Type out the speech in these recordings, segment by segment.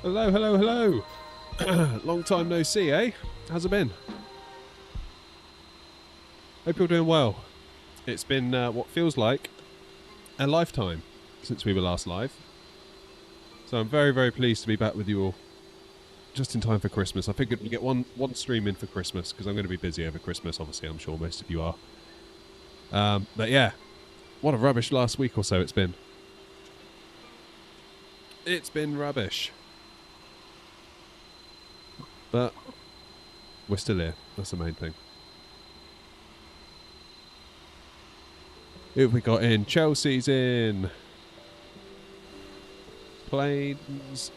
Hello, hello, hello. Long time no see, eh? How's it been? Hope you're doing well. It's been what feels like a lifetime since we were last live. So I'm very, very pleased to be back with you all just in time for Christmas. I figured we'd get one stream in for Christmas because I'm going to be busy over Christmas, obviously. I'm sure most of you are. But yeah, what a rubbish last week or so it's been. It's been rubbish. But we're still here. That's the main thing. Who have we got in? Chelsea's in. Planes.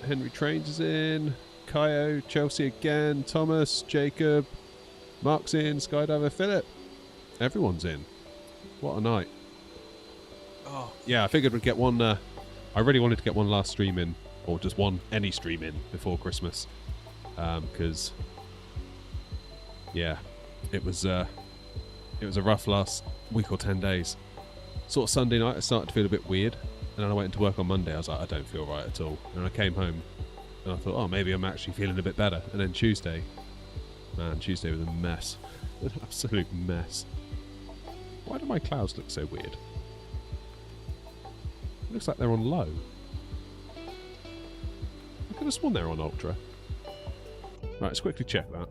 Henry Trains is in. Kaio, Chelsea again. Thomas, Jacob. Mark's in. Skydiver, Philip. Everyone's in. What a night. Oh, yeah, I figured we'd get one. I really wanted to get one last stream in. Or just any stream in before Christmas. Because, yeah, it was a rough last week or 10 days. Sort of Sunday night, I started to feel a bit weird, and then I went into work on Monday. I was like, I don't feel right at all. And I came home, and I thought, oh, maybe I'm actually feeling a bit better. And then Tuesday, man, Tuesday was a mess, an absolute mess. Why do my clouds look so weird? It looks like they're on low. I could have sworn they're on ultra. Right, let's quickly check that.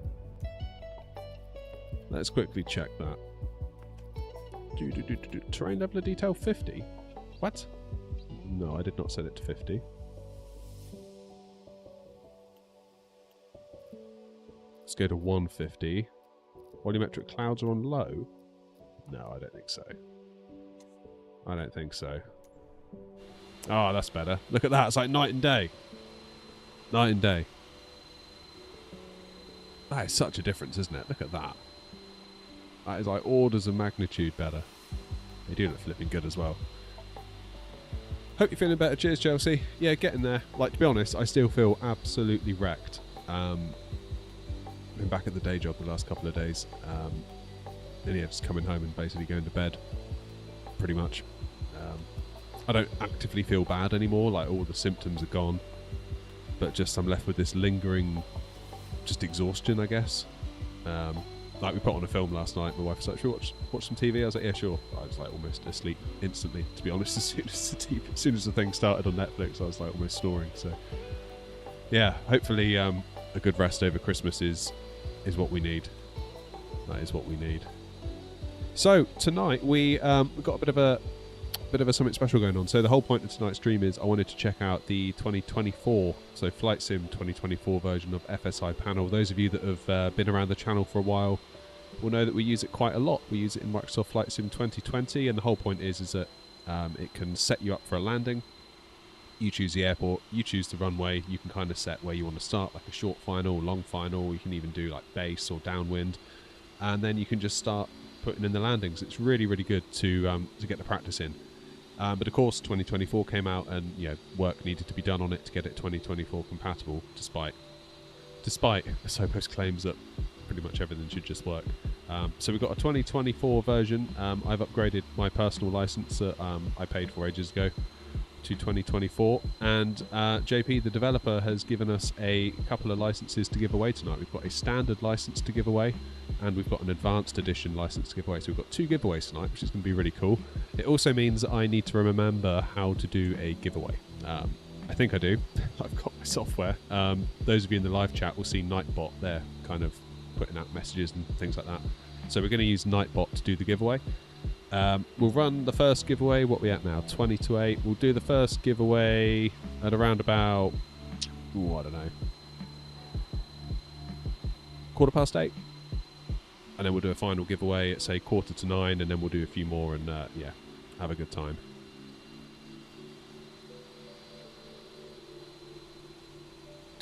Let's quickly check that. Terrain level of detail 50? What? No, I did not set it to 50. Let's go to 150. Volumetric clouds are on low? No, I don't think so. I don't think so. Oh, that's better. Look at that. It's like night and day. Night and day. That is such a difference, isn't it? Look at that. That is like orders of magnitude better. They do look flipping good as well. Hope you're feeling better. Cheers, Chelsea. Yeah, getting there. Like, to be honest, I still feel absolutely wrecked. Been back at the day job the last couple of days. And yeah, just coming home and basically going to bed. Pretty much. I don't actively feel bad anymore. Like, all the symptoms are gone. But just I'm left with this lingering just exhaustion, I guess. Like, we put on a film last night. My wife was like, should we watch some TV? I was like, yeah, sure. I was like almost asleep instantly, to be honest. As soon as the thing started on Netflix, I was like almost snoring. So yeah, hopefully a good rest over Christmas is what we need. That is what we need. So tonight we've got a bit of a something special going on. So the whole point of tonight's stream is I wanted to check out the 2024, so Flight Sim 2024 version of FSI Panel. Those of you that have been around the channel for a while will know that we use it quite a lot. We use it in Microsoft Flight Sim 2020, and the whole point is that it can set you up for a landing. You choose the airport, you choose the runway, you can kind of set where you want to start, like a short final, long final. You can even do like base or downwind, and then you can just start putting in the landings. It's really, really good to get the practice in. But of course 2024 came out, and work needed to be done on it to get it 2024 compatible, despite Sopo's claims that pretty much everything should just work. So we've got a 2024 version. I've upgraded my personal license that I paid for ages ago to 2024, and JP, the developer, has given us a couple of licenses to give away tonight. We've got a standard license to give away, and we've got an advanced edition license to give away. So we've got 2 giveaways tonight, which is going to be really cool. It also means that I need to remember how to do a giveaway. I think I do. I've got my software. Those of you in the live chat will see Nightbot there, kind of putting out messages and things like that. So we're going to use Nightbot to do the giveaway. We'll run the first giveaway. What are we at now? 20 to 8. We'll do the first giveaway at around about, I don't know, 8:15. And then we'll do a final giveaway at, say, 8:45, and then we'll do a few more and, yeah, have a good time.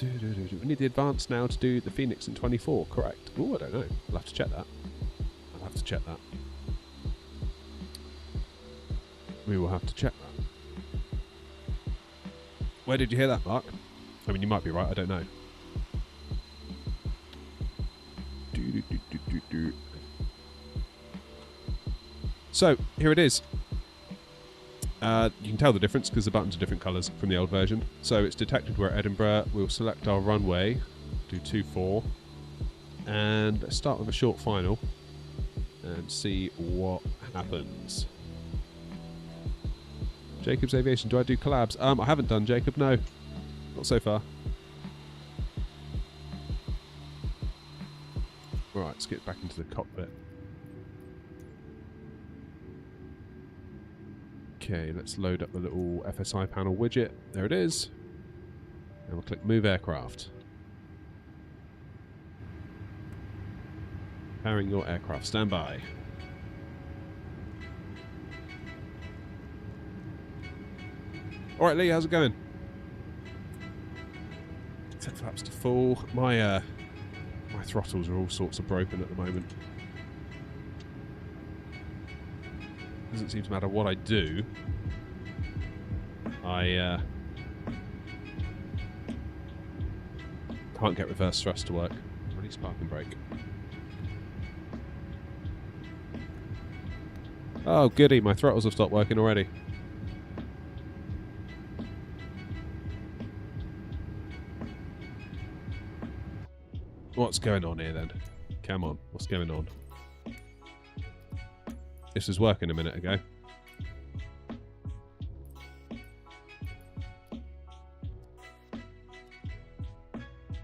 We need the advance now to do the Phoenix in 24, correct? Oh, I don't know. I'll have to check that. We will have to check that. Where did you hear that, Mark? I mean, you might be right, I don't know. So, here it is. You can tell the difference because the buttons are different colours from the old version. So it's detected we're at Edinburgh. We'll select our runway, do 24, and let's start with a short final and see what happens. Jacob's Aviation, do I do collabs? I haven't done Jacob, no. Not so far. Alright, let's get back into the cockpit. Okay, let's load up the little FSI panel widget. There it is. And we'll click Move Aircraft. Powering your aircraft. Stand by. Alright, Lee, how's it going? Set flaps to full. My throttles are all sorts of broken at the moment. Doesn't seem to matter what I do. I can't get reverse thrust to work. Release parking brake. Oh goody, my throttles have stopped working already. What's going on here then? Come on, what's going on? This was working a minute ago.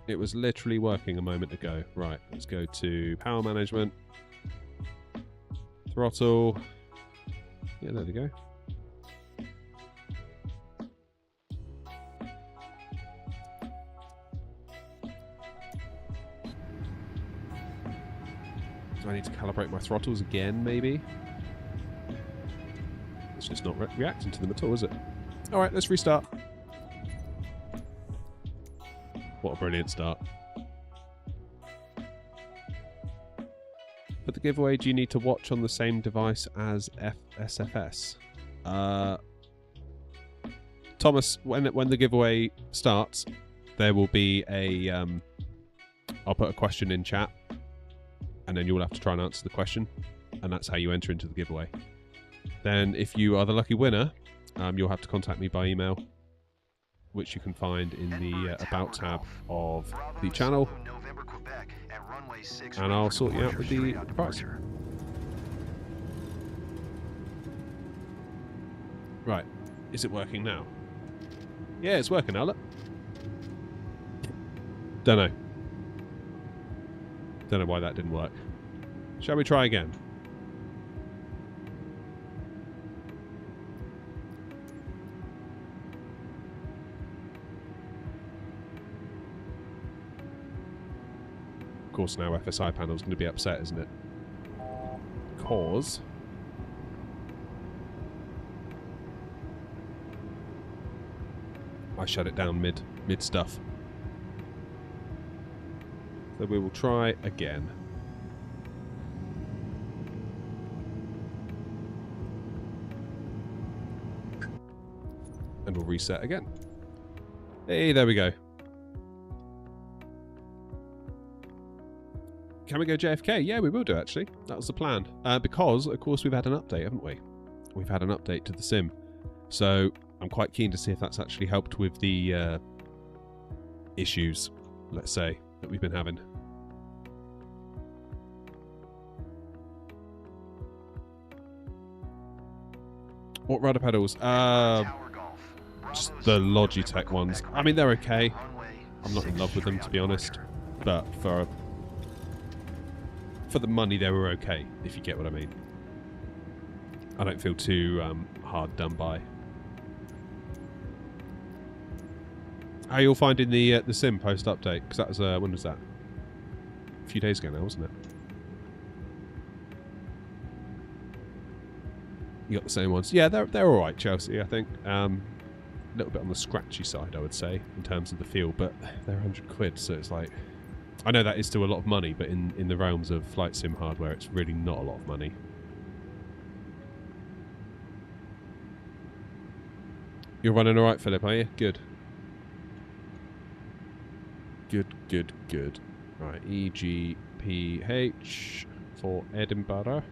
It was literally working a moment ago. Right, let's go to power management. Throttle. Yeah, there we go. Do I need to calibrate my throttles again, maybe? It's just not reacting to them at all, is it? Alright, let's restart. What a brilliant start. For the giveaway, do you need to watch on the same device as SFS? Thomas, when the giveaway starts, there will be a... I'll put a question in chat, and then you'll have to try and answer the question, and that's how you enter into the giveaway. Then, if you are the lucky winner, you'll have to contact me by email, which you can find in the About tab of the channel, and I'll sort you out with the prize. Right, is it working now? Yeah, it's working now, look. Don't know. Don't know why that didn't work. Shall we try again? Of course, now FSI panel's going to be upset, isn't it? Because I shut it down mid stuff. So we will try again. And we'll reset again. Hey, there we go. Can we go JFK? Yeah, we will do, actually. That was the plan. Because, of course, we've had an update, haven't we? We've had an update to the sim. So I'm quite keen to see if that's actually helped with the issues, let's say, that we've been having. What rudder pedals? Just the Logitech ones. I mean, they're okay. I'm not in love with them, to be honest. But for the money, they were okay, if you get what I mean. I don't feel too hard done by. How are you all finding the sim post update? Because that was when was that? A few days ago now, wasn't it? You got the same ones. Yeah, they're all right, Chelsea. I think a little bit on the scratchy side, I would say, in terms of the feel. But they're 100 quid, so it's like, I know that is still a lot of money, but in the realms of flight sim hardware, it's really not a lot of money. You're running all right, Philip, are you? Good. Good. Right, EGPH for Edinburgh.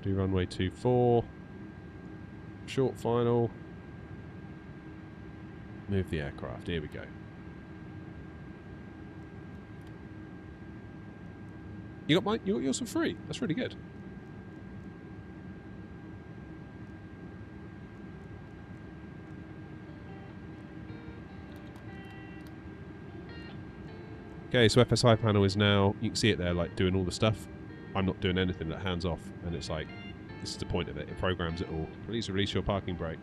Do runway 24. short final. Move the aircraft. Here we go. You got yours for free. That's really good. Okay, so FSI panel is now, you can see it there, like, doing all the stuff. I'm not doing anything, that hands off, and it's like, this is the point of it. It programs it all. Please release your parking brake.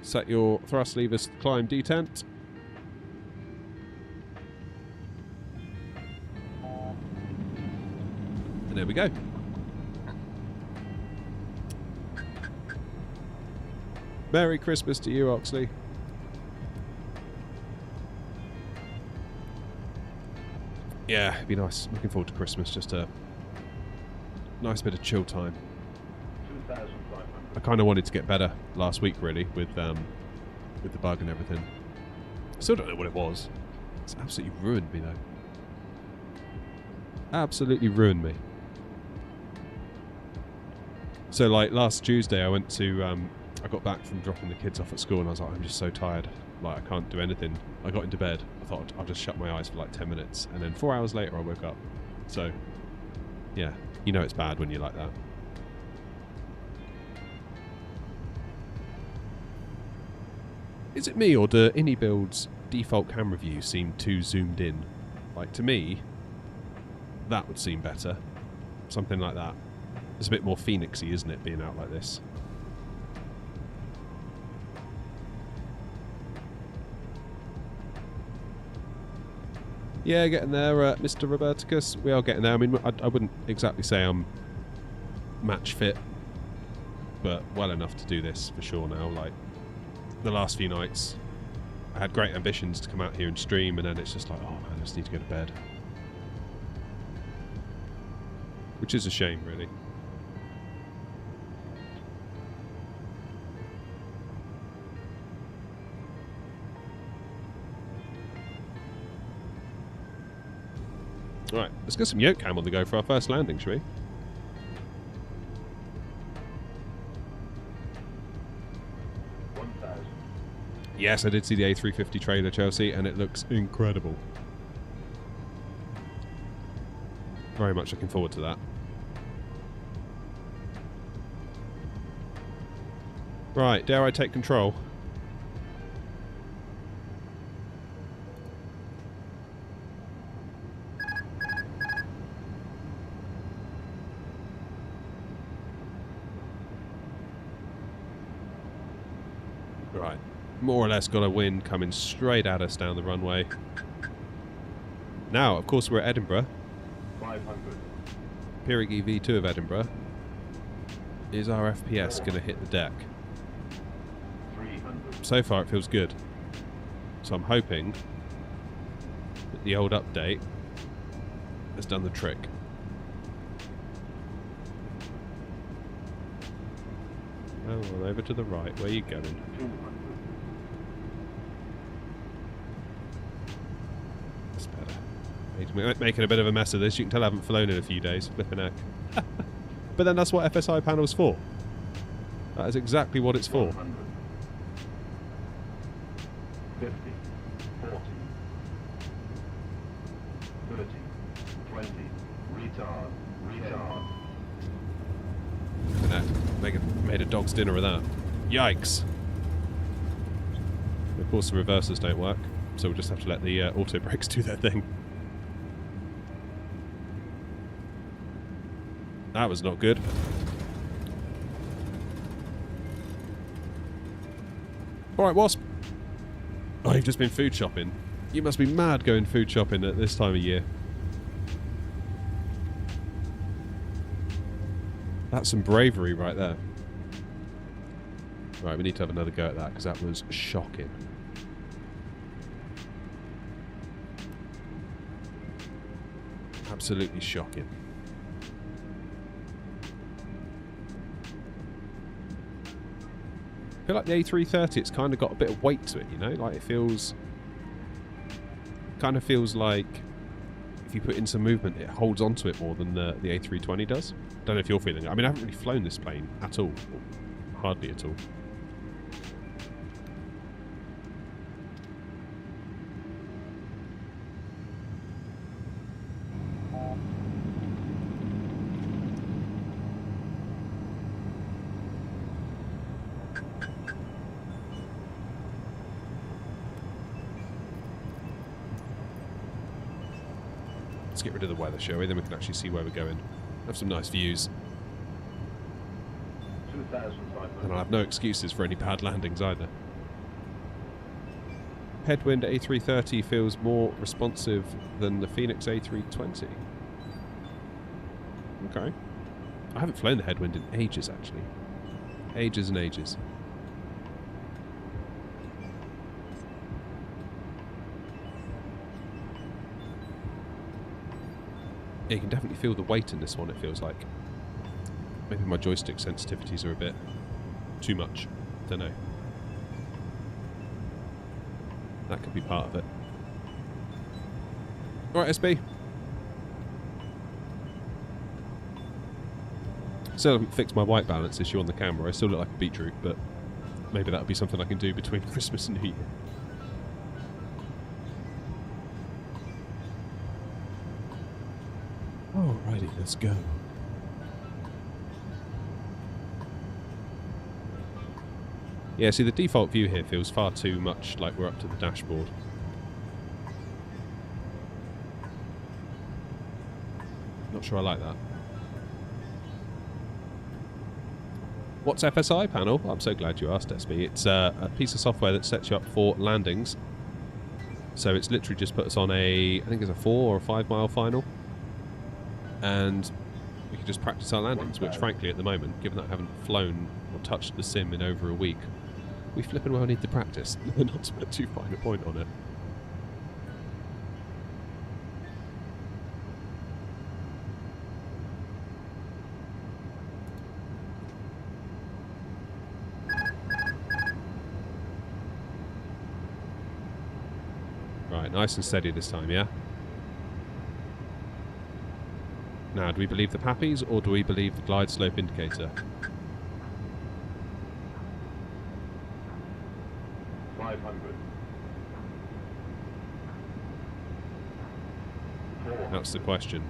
Set your thrust levers to climb detent. And there we go. Merry Christmas to you, Oxley. Yeah, it'd be nice. Looking forward to Christmas. Just a nice bit of chill time. I kind of wanted to get better last week, really, with the bug and everything. Still don't know what it was. It's absolutely ruined me, though. Absolutely ruined me. So, like, last Tuesday, I went to... I got back from dropping the kids off at school, and I was like, I'm just so tired. Like, I can't do anything. I got into bed. I thought I'll just shut my eyes for like 10 minutes. And then 4 hours later, I woke up. So, yeah. You know it's bad when you're like that. Is it me, or do AnyBuild's default camera view seem too zoomed in? Like, to me, that would seem better. Something like that. It's a bit more Phoenixy, isn't it, being out like this? Yeah, getting there, Mr. Roberticus. We are getting there. I mean, I wouldn't exactly say I'm match fit, but well enough to do this for sure now. Like, the last few nights, I had great ambitions to come out here and stream, and then it's just like, oh man, I just need to go to bed. Which is a shame, really. Right, let's get some yoke cam on the go for our first landing, shall we? Yes, I did see the A350 trailer, Chelsea, and it looks incredible. Very much looking forward to that. Right, dare I take control? Right, more or less got a wind coming straight at us down the runway. Now, of course, we're at Edinburgh. 500. Pirig EV2 of Edinburgh. Is our FPS going to hit the deck? 300. So far, it feels good. So I'm hoping that the old update has done the trick. Oh, well, over to the right. Where are you going? 200. That's better. Making a bit of a mess of this. You can tell I haven't flown in a few days. Flipping heck. But then that's what FSI panel's for. That is exactly what it's for. 100. 50. 40. 30. 20. Retard. Retard. Look at that. Made a dog's dinner of that. Yikes. Of course the reversers don't work, so we'll just have to let the auto brakes do their thing. That was not good. Alright, Wasp. Oh, you've just been food shopping. You must be mad going food shopping at this time of year. That's some bravery right there. Right, we need to have another go at that, because that was shocking. Absolutely shocking. I feel like the A330, it's kind of got a bit of weight to it, you know? Like, it feels... kind of feels like if you put in some movement, it holds onto it more than the A320 does. Don't don't know if you're feeling it. I mean, I haven't really flown this plane at all. Hardly at all. Let's get rid of the weather, shall we? Then we can actually see where we're going. Have some nice views. And I'll have no excuses for any bad landings either. Headwind A330 feels more responsive than the Phoenix A320. Okay. I haven't flown the headwind in ages, actually. Ages and ages. Yeah, you can definitely feel the weight in this one, it feels like. Maybe my joystick sensitivities are a bit too much. Don't know. That could be part of it. Alright, SB. Still haven't fixed my white balance issue on the camera. I still look like a beetroot, but maybe that'll be something I can do between Christmas and New Year. Alrighty, let's go. Yeah, see, the default view here feels far too much like we're up to the dashboard. Not sure I like that. What's FSI panel? I'm so glad you asked, SB. It's a piece of software that sets you up for landings. So it's literally just put us on I think it's a 4 or a 5 mile final. And we can just practice our landings, which frankly at the moment, given that I haven't flown or touched the sim in over a week, we flippin' well need to practice, not to put too fine a point on it. Right, nice and steady this time, yeah? Now, do we believe the Pappies or do we believe the glide slope indicator? 500. That's the question.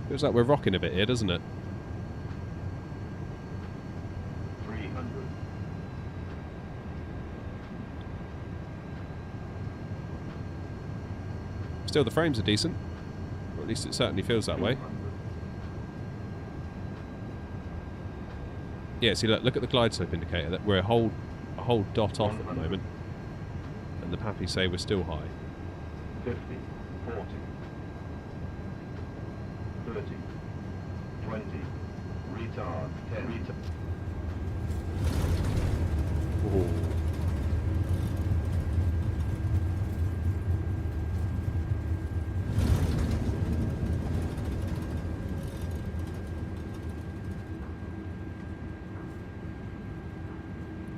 Feels like we're rocking a bit here, doesn't it? 300. Still, the frames are decent. Or at least it certainly feels that way. Yeah, see, look at the glide slope indicator. That we're a whole dot off at the moment. And the Pappies say we're still high. 50, 40, 30, 20, retard, 10, retard. Ooh.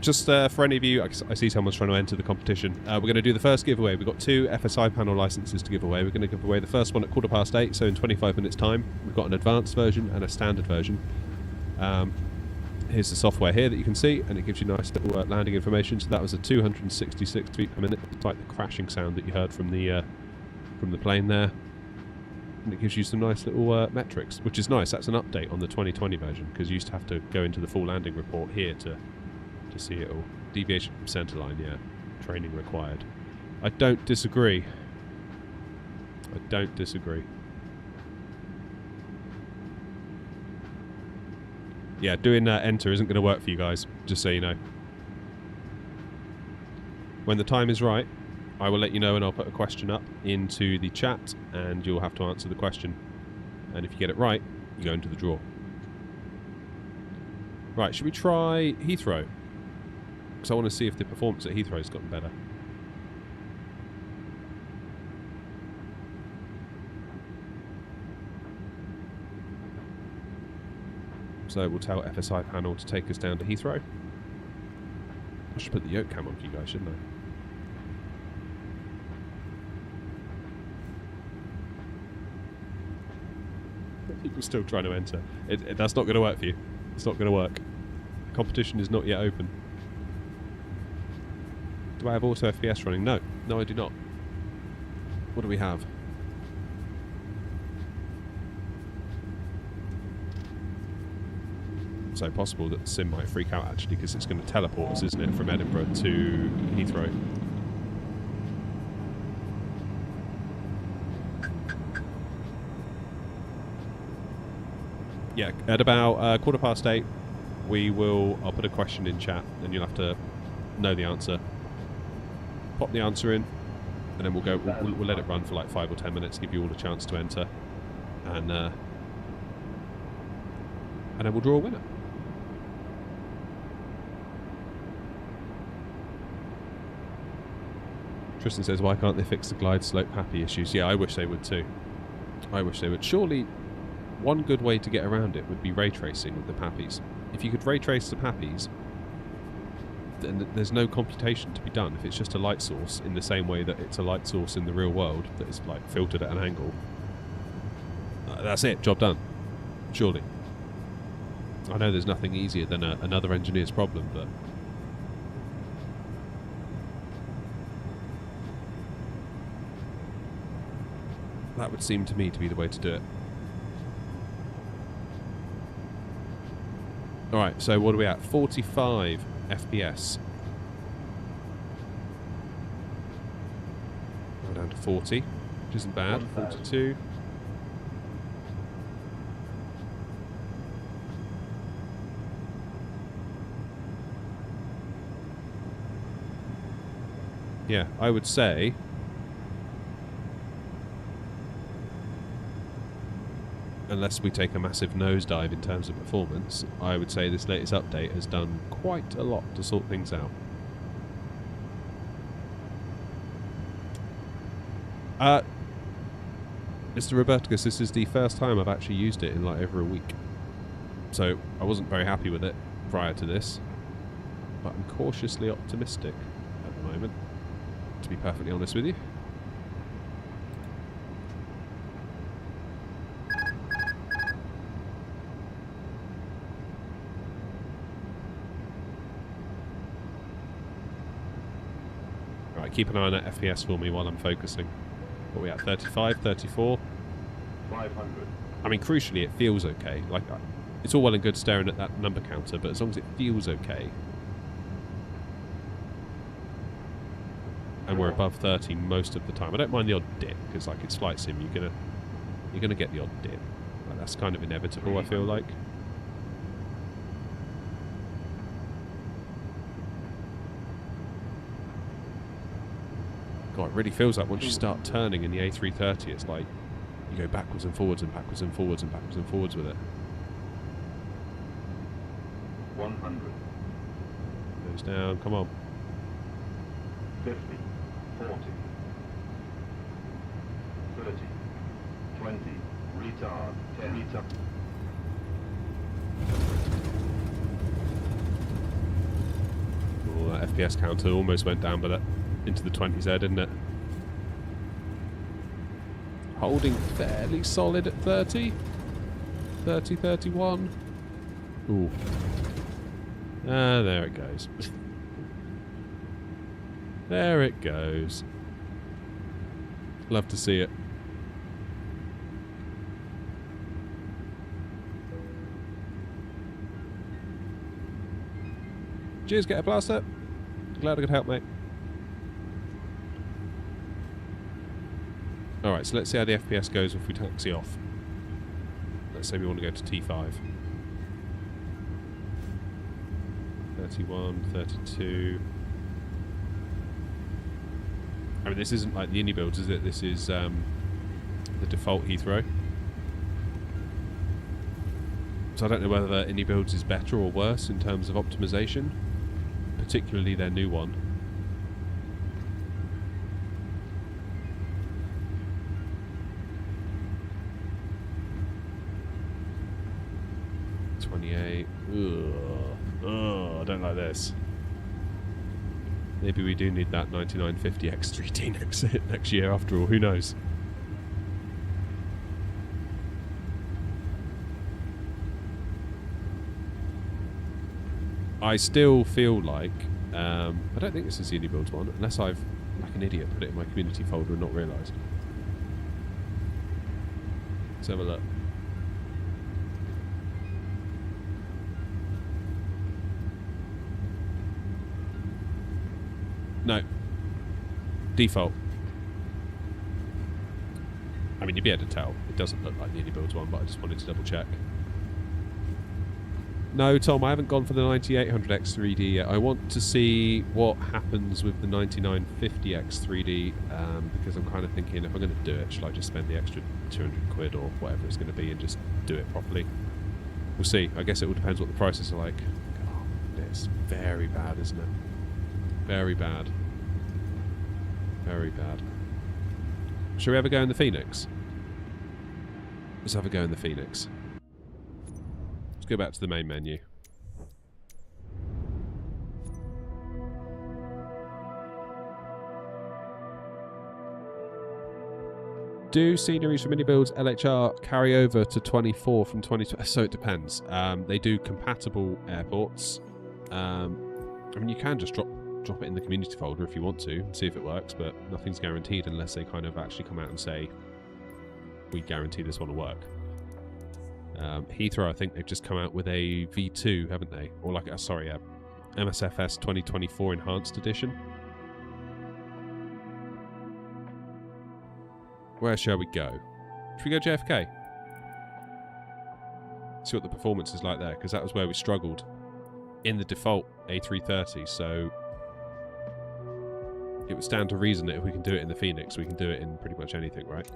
Just for any of you, I see someone's trying to enter the competition. We're going to do the first giveaway. We've got 2 FSI panel licenses to give away. We're going to give away the first one at 8:15, so in 25 minutes time. We've got an advanced version and a standard version. Here's the software here that you can see, and it gives you nice little landing information. So that was a 266 feet per minute, despite the crashing sound that you heard from the plane there. And it gives you some nice little metrics, which is nice. That's an update on the 2020 version, because you used to have to go into the full landing report here to see it all. Deviation from centerline, yeah. Training required. I don't disagree. I don't disagree. Yeah, doing enter isn't going to work for you guys, just so you know. When the time is right, I will let you know and I'll put a question up into the chat and you'll have to answer the question. And if you get it right, you go into the draw. Right, should we try Heathrow? Because I want to see if the performance at Heathrow has gotten better. So we'll tell FSI panel to take us down to Heathrow. I should put the yoke cam on for you guys, shouldn't I? People still trying to enter. That's not going to work for you. It's not going to work. Competition is not yet open. Do I have auto FPS running? No. No, I do not. What do we have? So possible that the sim might freak out actually, because it's going to teleport us, isn't it, from Edinburgh to Heathrow. Yeah, at about 8:15, I'll put a question in chat, and you'll have to know the answer. Pop the answer in, and then we'll let it run for like 5 or 10 minutes, give you all a chance to enter, and then we'll draw a winner. Tristan says, why can't they fix the glide slope happy issues? Yeah, I wish they would too. I wish they would. Surely one good way to get around it would be ray tracing with the Pappies. If you could ray trace the Pappies, then there's no computation to be done. If it's just a light source in the same way that it's a light source in the real world that is like filtered at an angle, that's it, job done. Surely. I know there's nothing easier than another engineer's problem, but that would seem to me to be the way to do it. Alright, so what are we at? 45 FPS. Go down to 40, which isn't bad. 42. Yeah, I would say unless we take a massive nosedive in terms of performance, I would say this latest update has done quite a lot to sort things out. Mr. Roberticus, this is the first time I've actually used it in like over a week. So I wasn't very happy with it prior to this, but I'm cautiously optimistic at the moment, to be perfectly honest with you. Keep an eye on that FPS for me while I'm focusing. What are we at? 35, 34? 500. I mean, crucially, it feels okay. Like, it's all well and good staring at that number counter, but as long as it feels okay, and we're above 30 most of the time. I don't mind the odd dip, because like it's flight sim, you're gonna get the odd dip. Like, that's kind of inevitable, I feel like. God, it really feels like once you start turning in the A330, it's like you go backwards and forwards and backwards and forwards and backwards and forwards with it. 100. Goes down, come on. 50, 40, 30, 20, retard, 10, retard. Oh, that FPS counter almost went down, but that into the 20s there, didn't it? Holding fairly solid at 30. 30, 31. Ooh. Ah, there it goes. There it goes. Love to see it. Cheers, Get a Blaster. Glad I could help, mate. Alright, so let's see how the FPS goes if we taxi off. Let's say we want to go to T5. 31, 32. I mean, this isn't like the indie builds, is it? This is the default Heathrow. So I don't know whether indie builds is better or worse in terms of optimization, particularly their new one. Ugh, I don't like this. Maybe we do need that 9950 X3D next year after all, who knows? I still feel like I don't think this is the Unibuilds one, unless I've, like an idiot, put it in my community folder and not realised. Let's have a look. No. Default. I mean, you'd be able to tell. It doesn't look like the Unibuilds one, but I just wanted to double check. No, Tom, I haven't gone for the 9800X 3D yet. I want to see what happens with the 9950X 3D because I'm kind of thinking, if I'm going to do it, should I just spend the extra 200 quid or whatever it's going to be and just do it properly? We'll see. I guess it all depends what the prices are like. Oh, it's very bad, isn't it? Very bad. Very bad. Shall we ever go in the Phoenix? Let's have a go in the Phoenix. Let's go back to the main menu. Do sceneries from Unibuilds LHR carry over to 24 from 2020? So it depends. They do compatible airports. I mean, you can just drop it in the community folder if you want to and see if it works, but nothing's guaranteed unless they kind of actually come out and say, we guarantee this one will work. Heathrow, I think they've just come out with a V2, haven't they? Or like, sorry, a MSFS 2024 Enhanced Edition. Where shall we go? Should we go JFK? See what the performance is like there, because that was where we struggled in the default A330, so it would stand to reason that if we can do it in the Phoenix, we can do it in pretty much anything, right?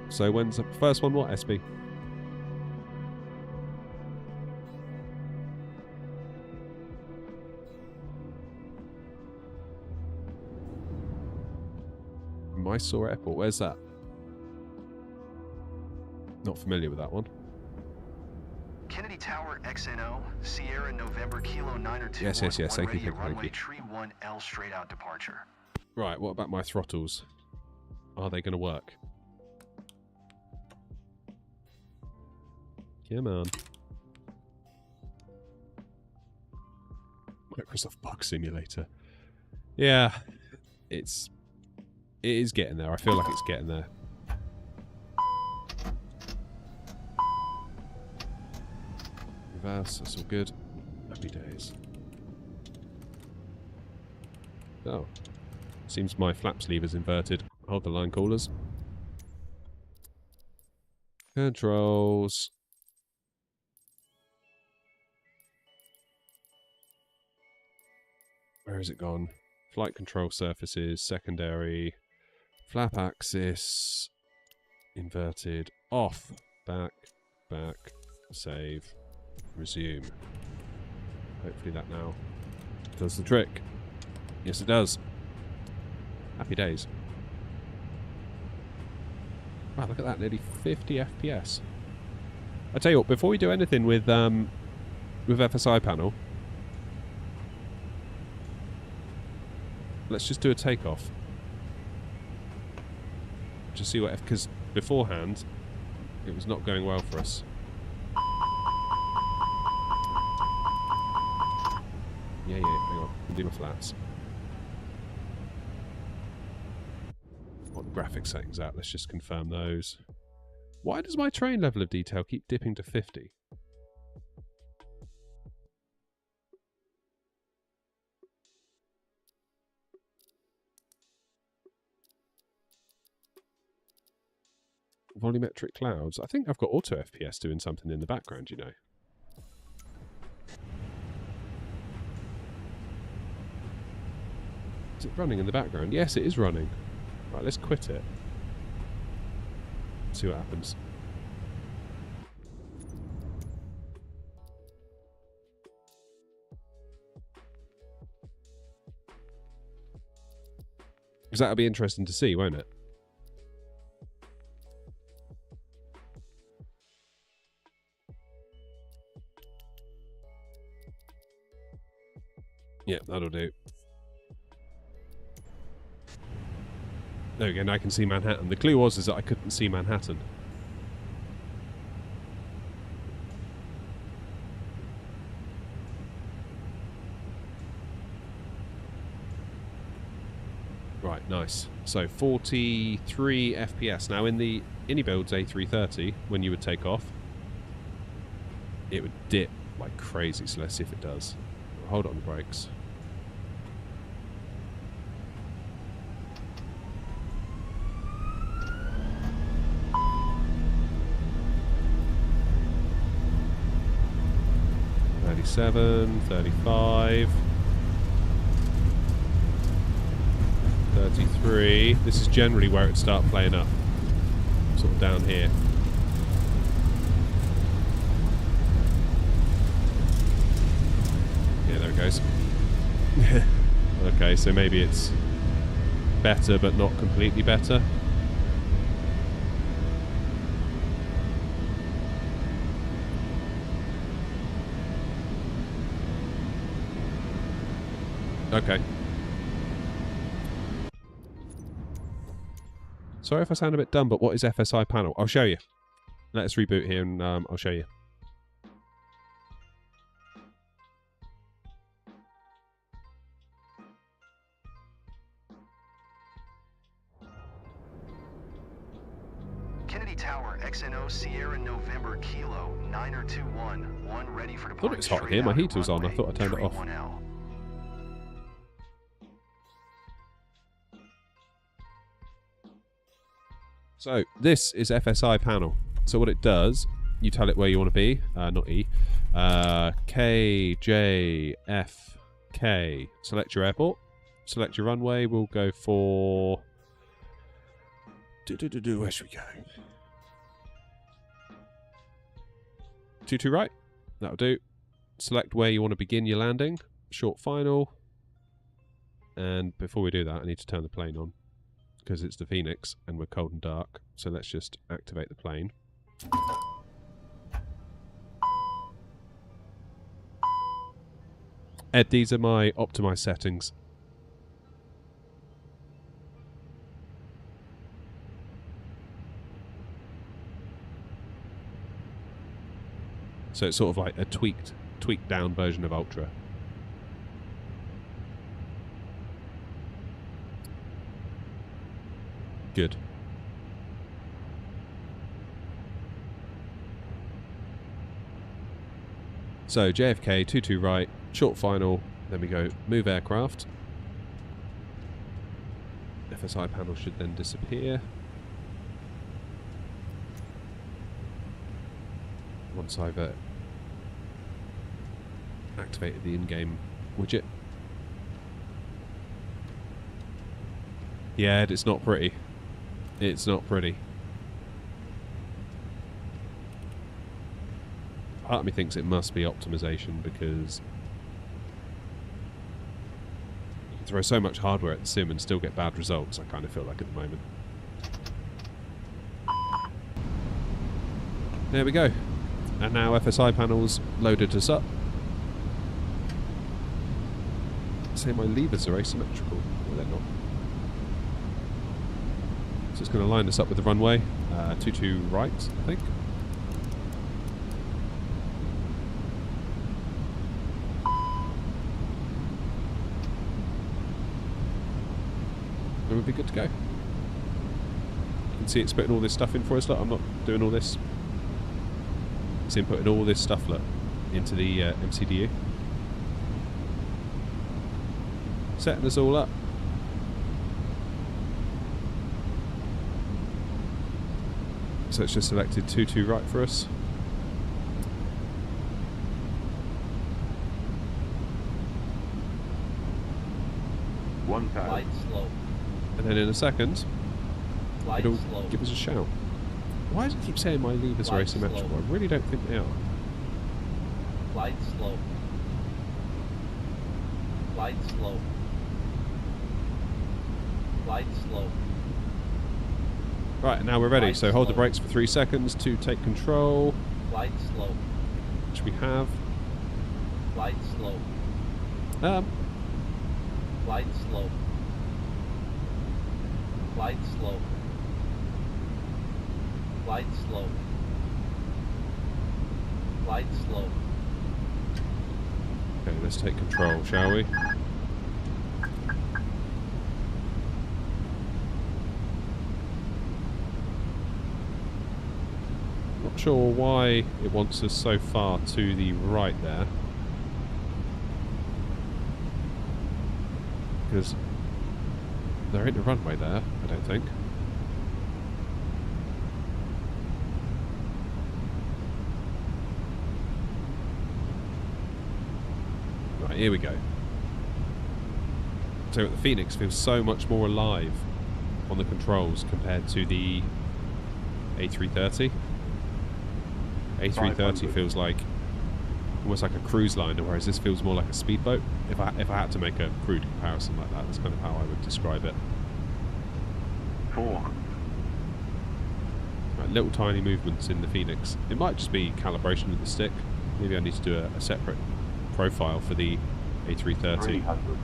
So when's the first one? What, SB? Mysore Airport, where's that? Not familiar with that one. Kennedy Tower XNO, Sierra November Kilo 9 Yes, thank you, thank you. Runway Tree 1L straight out departure. Right, what about my throttles? Are they going to work? Come on. Microsoft Bug Simulator. Yeah, it is getting there. I feel like it's getting there. Reverse, that's all good. Happy days. Oh. Seems my flap sleeve is inverted. Hold the line callers. Controls. Where has it gone? Flight control surfaces, secondary, flap axis, inverted, off, back, save, resume. Hopefully that now does the trick. Yes, it does. Happy days. Wow, look at that, nearly 50 FPS. I tell you what, before we do anything with FSI panel, let's just do a takeoff. Just see what, because beforehand it was not going well for us. Yeah, hang on. I'll do my flats. What the graphics settings at? Let's just confirm those. Why does my train level of detail keep dipping to 50? Volumetric clouds. I think I've got auto FPS doing something in the background, you know. Is it running in the background? Yes, it is running. Right, let's quit it. See what happens. Because that'll be interesting to see, won't it? Yeah, that'll do. There we go, now I can see Manhattan. The clue was that I couldn't see Manhattan. Right, nice. So 43 FPS. Now in the Build's A330, when you would take off, it would dip like crazy. So let's see if it does. Hold on the brakes. $37, $35, $33. This is generally where it'd start playing up. Sort of down here. Yeah, there it goes. Okay, so maybe it's better but not completely better. Okay. Sorry if I sound a bit dumb, but what is FSI panel? I'll show you. Let us reboot here and I'll show you. Kennedy Tower, XNO Sierra November Kilo 9021, 1 ready for I thought departure. it was hot in here. My heater was on. I thought I turned it off. 1L. So this is FSI panel. So what it does, you tell it where you want to be, not E, K, J, F, K. Select your airport, select your runway. We'll go for where should we go? 22 right. That'll do. Select where you want to begin your landing. Short final. And before we do that, I need to turn the plane on, because it's the Phoenix and we're cold and dark. So let's just activate the plane. Ed, these are my optimized settings. So it's sort of like a tweaked down version of Ultra. Good. So JFK, 22 right, short final, then we go move aircraft. FSI panel should then disappear. Once I've activated the in-game widget. Yeah, it's not pretty. It's not pretty. Part of me thinks it must be optimization, because you can throw so much hardware at the sim and still get bad results, I kind of feel like at the moment. There we go. And now FSI panels loaded us up. Say my levers are asymmetrical. Well, they're not. So it's going to line us up with the runway. 22 right, I think. And we'll be good to go. You can see it's putting all this stuff in for us. Look, I'm not doing all this. It's inputting all this stuff, look, into the MCDU. Setting us all up. So it's just selected 22 right for us. One pass. Flight slow. And then in a second, Flight it'll slow. give us a shout. Why does it keep saying my levers are Flight asymmetrical? slow. I really don't think they are. Flight slow. Flight slow. Flight slow. Right, now we're ready. Flight So hold the slow. brakes for 3 seconds to take control, Flight slow. which we have. Flight slow. Flight slow. Flight slow. Flight slow. Flight slow. Okay, let's take control, shall we? not sure why it wants us so far to the right there. Because there ain't a runway there, I don't think. Right, here we go. So the Phoenix feels so much more alive on the controls compared to the A330. A330 feels like almost like a cruise liner, whereas this feels more like a speedboat. If I had to make a crude comparison like that, that's kind of how I would describe it. 400. Right, little tiny movements in the Phoenix. It might just be calibration of the stick. Maybe I need to do a separate profile for the A330. 300.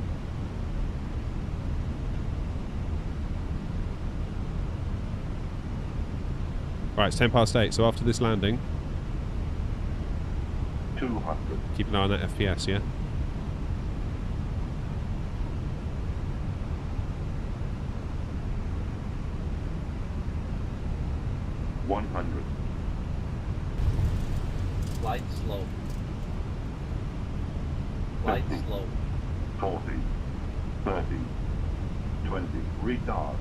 Right, it's 10 past 8, so after this landing, 200. keep an eye on that FPS, yeah? Light slow. Light 50. slow. 40. 30. 20. Retard.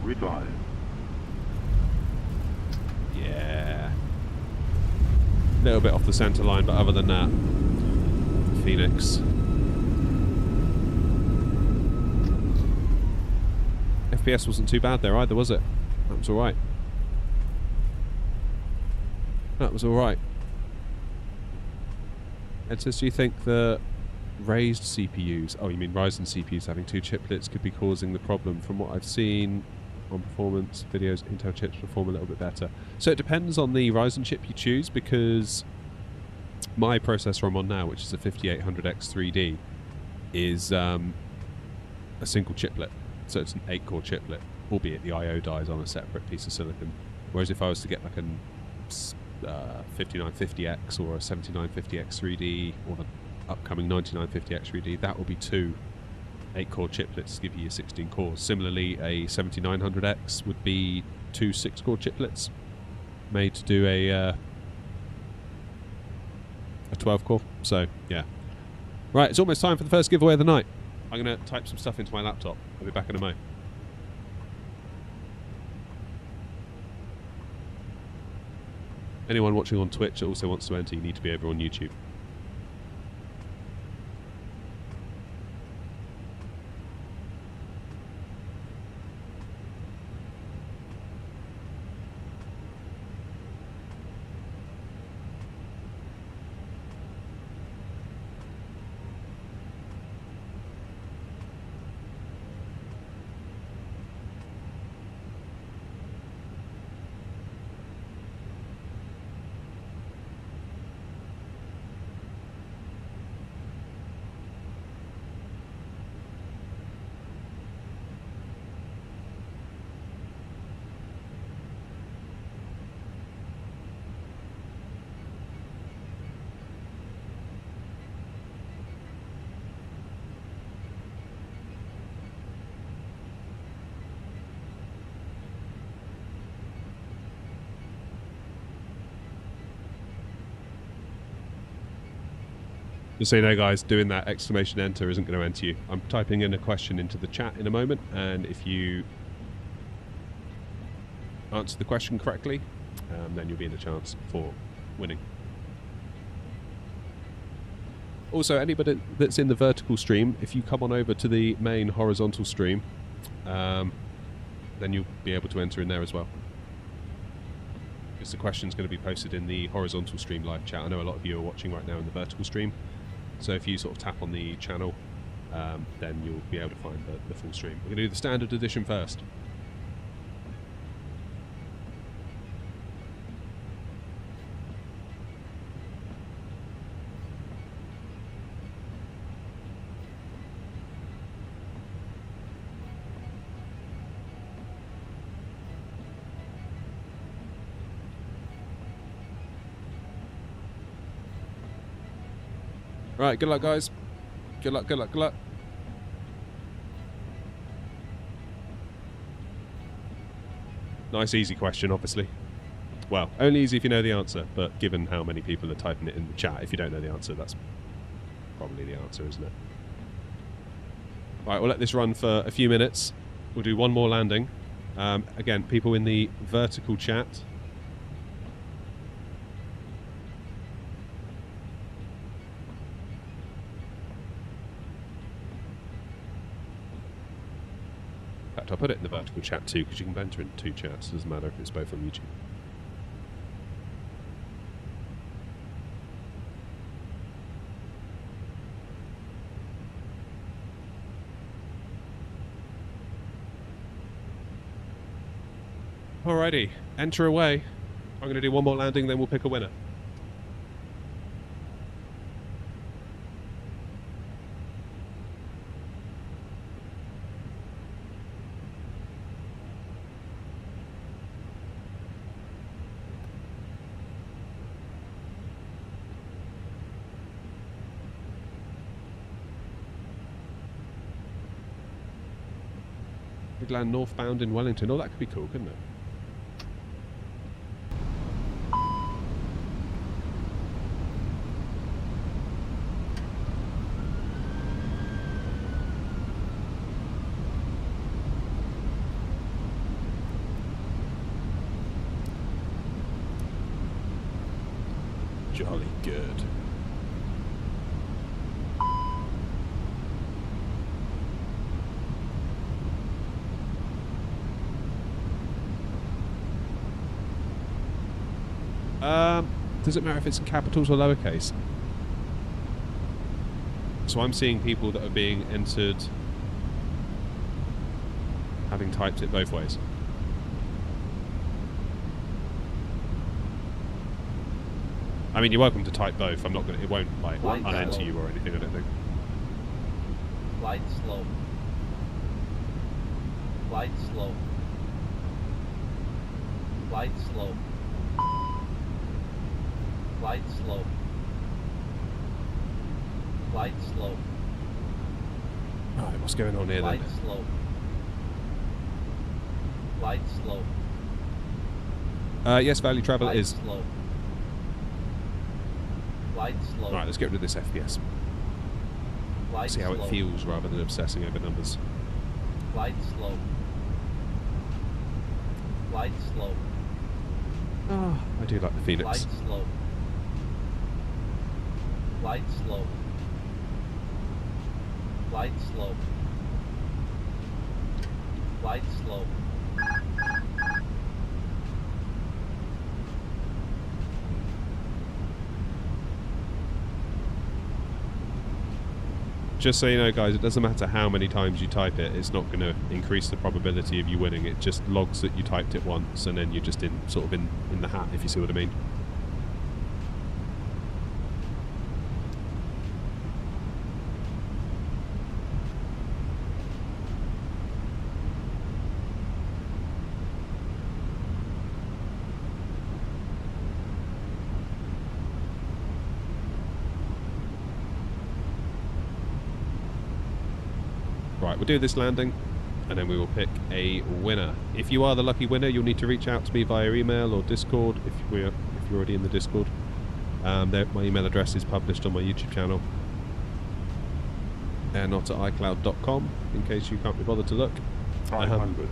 Revive. Yeah. A little bit off the centre line, but other than that, Phoenix. FPS wasn't too bad there either, was it? That was alright. That was alright. Ed says, do you think the raised CPUs, oh you mean Ryzen CPUs having 2 chiplets could be causing the problem? From what I've seen on performance videos, Intel chips perform a little bit better. So it depends on the Ryzen chip you choose, because my processor I'm on now, which is a 5800X 3D, is a single chiplet. So it's an 8-core chiplet, albeit the I/O die is on a separate piece of silicon. Whereas if I was to get like an 5950X or a 7950X 3D or the upcoming 9950X 3D, that will be 2 8-core chiplets to give you your 16 cores. Similarly, a 7900X would be 2 6-core chiplets made to do a 12-core. So, yeah. Right, it's almost time for the first giveaway of the night. I'm going to type some stuff into my laptop. I'll be back in a mo. Anyone watching on Twitch that also wants to enter, you need to be over on YouTube. Just so you know, guys, doing that exclamation enter isn't going to enter you. I'm typing in a question into the chat in a moment, and if you answer the question correctly, then you'll be in a chance for winning. Also, anybody that's in the vertical stream, if you come on over to the main horizontal stream, then you'll be able to enter in there as well. Because the question's going to be posted in the horizontal stream live chat. I know a lot of you are watching right now in the vertical stream. So if you sort of tap on the channel, then you'll be able to find the full stream. We're going to do the standard edition first. Right, good luck, guys. Good luck, good luck, good luck. Nice, easy question, obviously. Well, only easy if you know the answer, but given how many people are typing it in the chat, if you don't know the answer, that's probably the answer, isn't it? Right, we'll let this run for a few minutes. We'll do one more landing. Again, people in the vertical chat. In fact, I'll put it in the vertical chat too, because you can enter in 2 chats. Doesn't matter if it's both on YouTube. Alrighty, enter away. I'm going to do one more landing, then we'll pick a winner. We'd land northbound in Wellington. Oh, that could be cool, couldn't it? Jolly good. Does it matter if it's in capitals or lowercase? So I'm seeing people that are being entered having typed it both ways. I mean, you're welcome to type both. I'm not going to, it won't like unenter you or anything, I don't think. Flight slow. Flight slow. Flight slow. Flight slow. Flight slow. Right, what's going on here Flight then? slow. Flight slow. Yes, Valley Travel Flight is. slow. Flight slow. Alright, let's get rid of this FPS. Flight See how slow. it feels rather than obsessing over numbers. Flight slow. Flight slow. Oh, I do like the Phoenix. Flight slow. Flight slow. Flight slow. Flight slow. Just so you know, guys, it doesn't matter how many times you type it, it's not going to increase the probability of you winning. It just logs that you typed it once, and then you're just in the hat, if you see what I mean. Right, we'll do this landing and then we will pick a winner. If you are the lucky winner, you'll need to reach out to me via email or Discord if you're already in the Discord. My email address is published on my YouTube channel. Not at iCloud.com in case you can't be bothered to look. 500.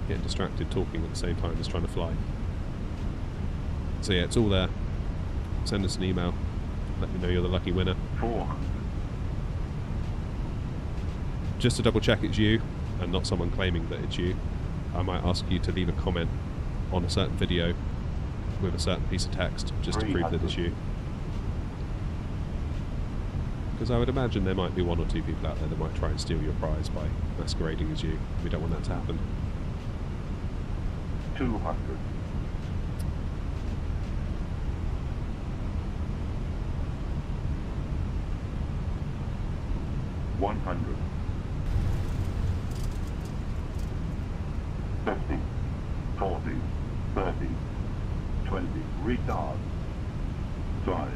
Getting distracted talking at the same time as trying to fly. So yeah, it's all there. Send us an email. Let me know you're the lucky winner. 400. Just to double check it's you and not someone claiming that it's you, I might ask you to leave a comment on a certain video with a certain piece of text just to prove that it's you. Because I would imagine there might be 1 or 2 people out there that might try and steal your prize by masquerading as you. We don't want that to happen. 200. 100. 50, 40, 30, 20, retard, 5.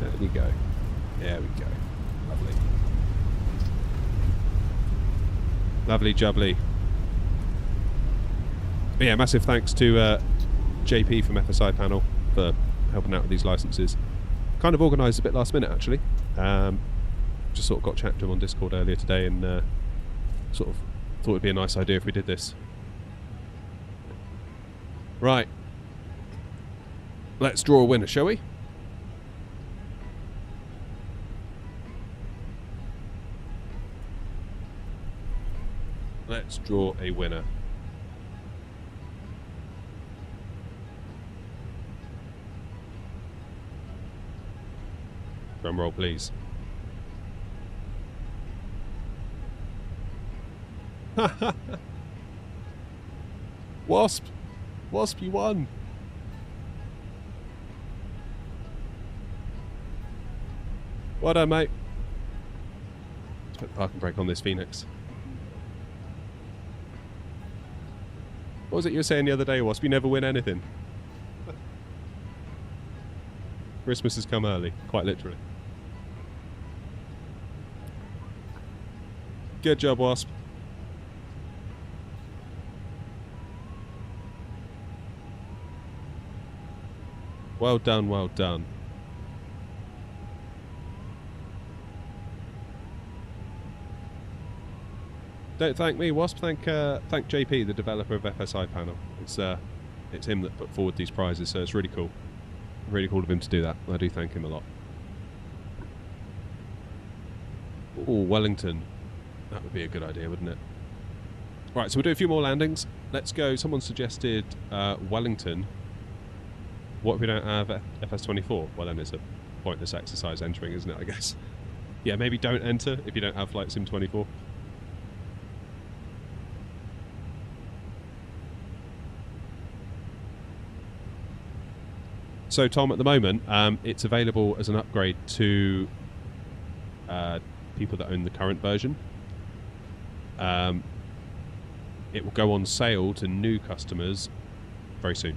There we go. There we go. Lovely. Lovely jubbly. But yeah, massive thanks to JP from FSI Panel for helping out with these licenses. Kind of organised a bit last minute actually. Just sort of got chatting to him on Discord earlier today and sort of thought it'd be a nice idea if we did this. Right. Let's draw a winner, shall we? Let's draw a winner. Drum roll, please. Wasp! Wasp, you won! Well done, mate. Let's put the parking brake on this Phoenix. What was it you were saying the other day, Wasp? You never win anything. Christmas has come early, quite literally. Good job, Wasp. Well done, well done. Don't thank me, Wasp. Thank JP, the developer of FSI Panel. It's him that put forward these prizes, so it's really cool. Really cool of him to do that. I do thank him a lot. Oh, Wellington. That would be a good idea, wouldn't it? Right, so we'll do a few more landings. Let's go. Someone suggested Wellington. What if we don't have FS24? Well, then it's a pointless exercise entering, isn't it, I guess? Yeah, maybe don't enter if you don't have Flight Sim 24. So, Tom, at the moment, it's available as an upgrade to people that own the current version. It will go on sale to new customers very soon.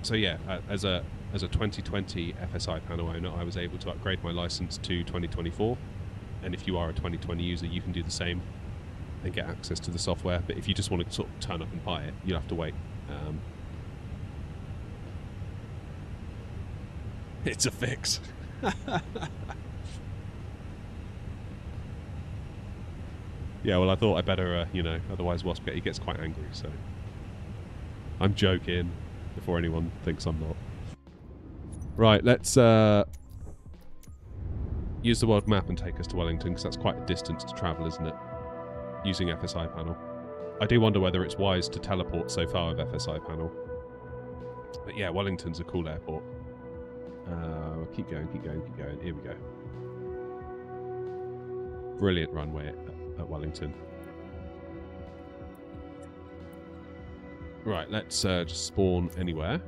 So yeah, as a 2020 FSI Panel owner, I was able to upgrade my license to 2024. And if you are a 2020 user, you can do the same and get access to the software. But if you just want to sort of turn up and buy it, you'll have to wait. It's a fix. Yeah, well, I thought I better, otherwise Wasp gets quite angry, so... I'm joking, before anyone thinks I'm not. Right, let's use the world map and take us to Wellington, because that's quite a distance to travel, isn't it? Using FSI Panel. I do wonder whether it's wise to teleport so far with FSI Panel. But yeah, Wellington's a cool airport. Keep going. Here we go. Brilliant runway at Wellington. Right, let's just spawn anywhere.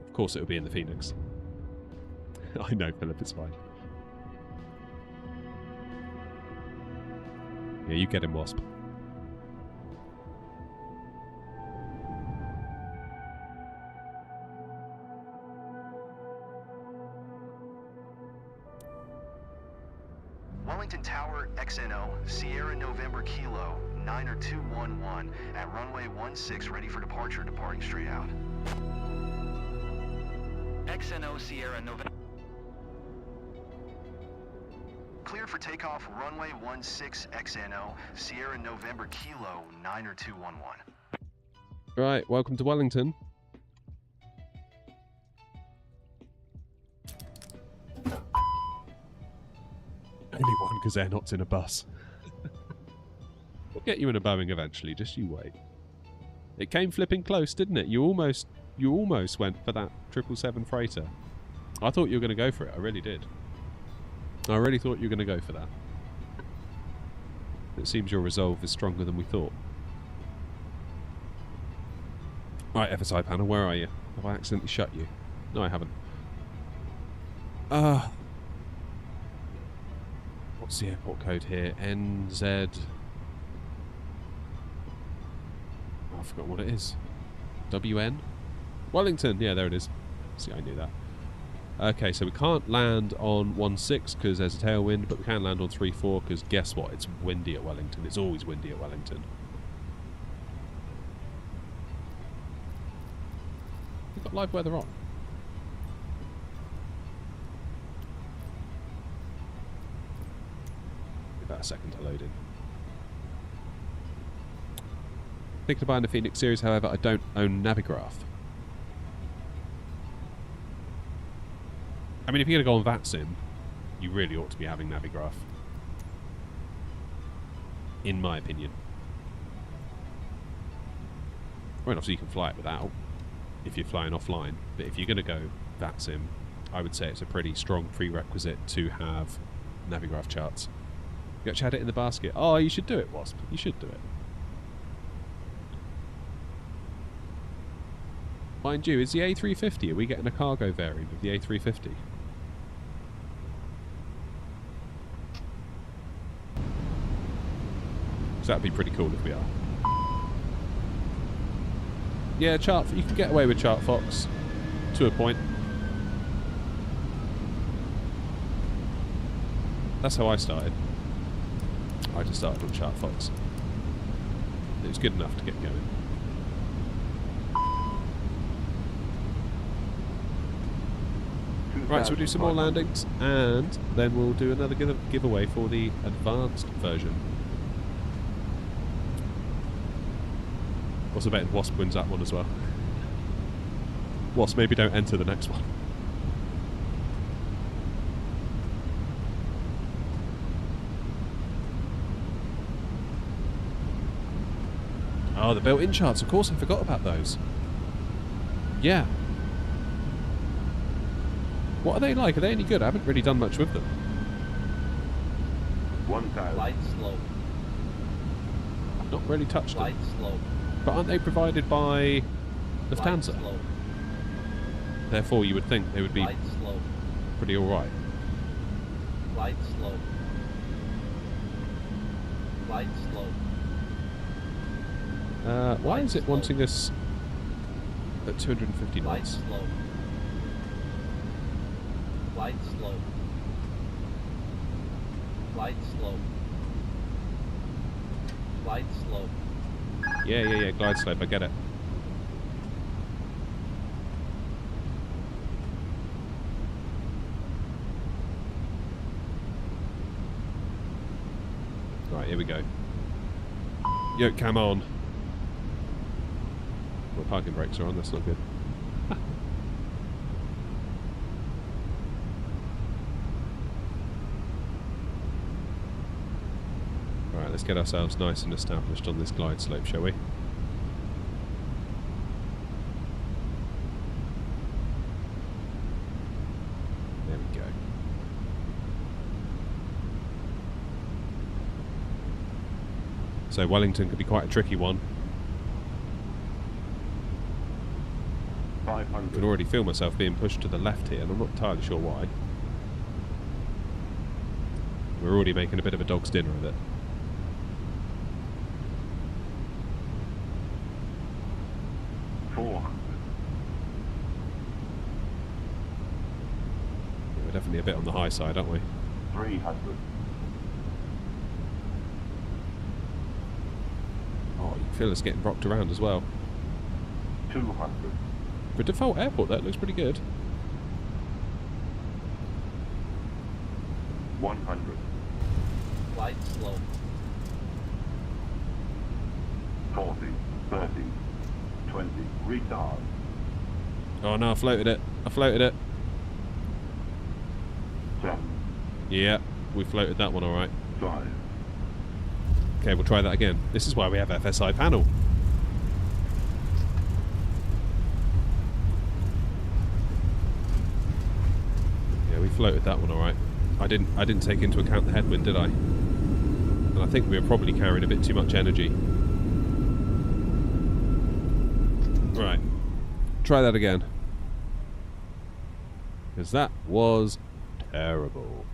Of course it will be in the Phoenix. I know, Philip, it's fine. Yeah, you get him, Wasp. Wellington Tower XNO, Sierra November Kilo, 90211 at runway 16 ready for departure, departing straight out. XNO Sierra November. Cleared for takeoff, runway 16 XNO, Sierra November Kilo, 90211. Right, welcome to Wellington. Only one, because they're not in a bus. We'll get you in a Boeing eventually, just you wait. It came flipping close, didn't it? You almost went for that 777 freighter. I thought you were going to go for it, I really did. I really thought you were going to go for that. It seems your resolve is stronger than we thought. Right, FSI Panel, where are you? Have I accidentally shut you? No, I haven't. What's the airport code here? NZ... Oh, I forgot what it is. WN? Wellington! Yeah, there it is. See, I knew that. Okay, so we can't land on 16 because there's a tailwind, but we can land on 34 because guess what? It's windy at Wellington. It's always windy at Wellington. We've got live weather on. About a second to load in. Thinking of buying the Phoenix series, however, I don't own Navigraph. I mean, if you're going to go on VATSIM, you really ought to be having Navigraph. In my opinion. I mean, obviously you can fly it without, if you're flying offline, but if you're going to go VATSIM, I would say it's a pretty strong prerequisite to have Navigraph charts. You actually had it in the basket. Oh, you should do it, Wasp. You should do it. Mind you, is the A350, are we getting a cargo variant of the A350? So that'd be pretty cool if we are. Yeah, you can get away with Chart Fox to a point. That's how I started. I just started on Chart Fox. It was good enough to get going. Right, so we'll do some more landings, and then we'll do another giveaway for the advanced version. Also betting Wasp wins that one as well. Wasp, maybe don't enter the next one. Oh, the built-in charts, of course, I forgot about those. Yeah. What are they like? Are they any good? I haven't really done much with them. 1,000. Light slope. I've not really touched them. Light slope. But aren't they provided by Lufthansa? Light slope. Therefore, you would think they would be Light slope. pretty alright. Light slope. Light slope. Why is it wanting us at 250 Light knots? slope. Light slope. Light slope. Light slope. Yeah, glide slope, I get it. Right, here we go. Yo, come on. Well, parking brakes are on, that's not good. Alright, let's get ourselves nice and established on this glide slope, shall we? There we go. So Wellington could be quite a tricky one. I 500. can already feel myself being pushed to the left here, and I'm not entirely sure why. We're already making a bit of a dog's dinner of it. We're definitely a bit on the high side, aren't we? 300. Oh, you can feel us getting rocked around as well. 200. For a default airport, that looks pretty good. 100. Light slope. 40. 30. 20. Retard. Oh no, I floated it. I floated it. 7. Yeah, we floated that one alright. 5. Okay, we'll try that again. This is why we have FSI panel. Yeah, we floated that one alright. I didn't take into account the headwind, did I? And I think we were probably carrying a bit too much energy. Right. Try that again. Because that was terrible.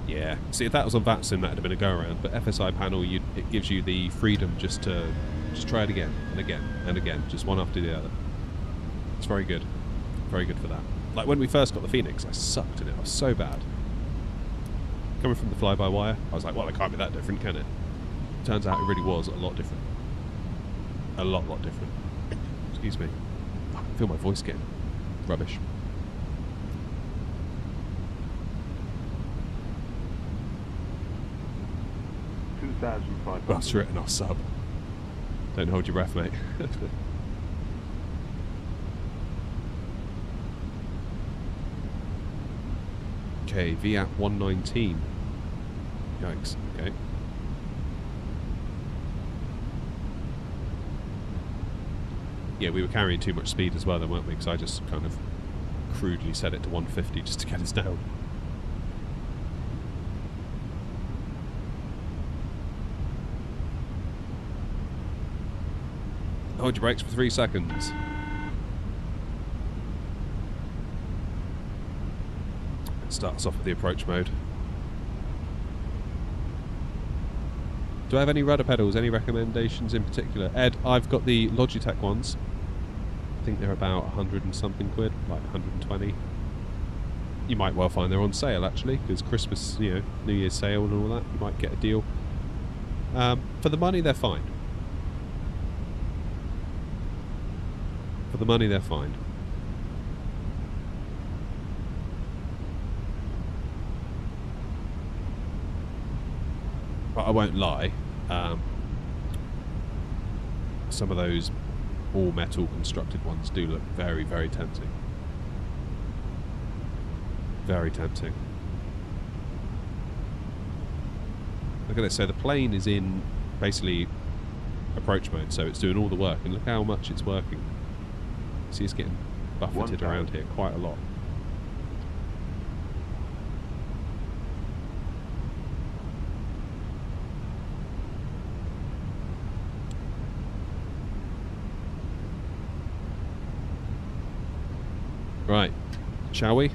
Yeah. See, if that was on VATSIM, that'd have been a go-around. But FSI panel, it gives you the freedom just to Just try it again and again and again, just one after the other. It's very good. Very good for that. Like when we first got the Phoenix, I sucked in it. I was so bad. Coming from the fly-by-wire, I was like, well, it can't be that different, can it? Turns out it really was a lot different. A lot different. Excuse me. I feel my voice getting rubbish. Bus written off sub. Don't hold your breath, mate. Okay, VAP 119. Yikes, okay. Yeah, we were carrying too much speed as well then, weren't we? Because I just kind of crudely set it to 150 just to get us down. Hold your brakes for 3 seconds. It starts off with the approach mode. Do I have any rudder pedals? Any recommendations in particular? Ed, I've got the Logitech ones. I think they're about 100 and something quid, like 120. You might well find they're on sale actually, because Christmas, you know, New Year's sale and all that. You might get a deal. For the money, they're fine. For the money, they're fine. But I won't lie. Some of those all metal constructed ones do look very, very tempting. Very tempting. Look at this. So the plane is in basically approach mode, so it's doing all the work, and look how much it's working. See, it's getting buffeted around here quite a lot. Right, shall we?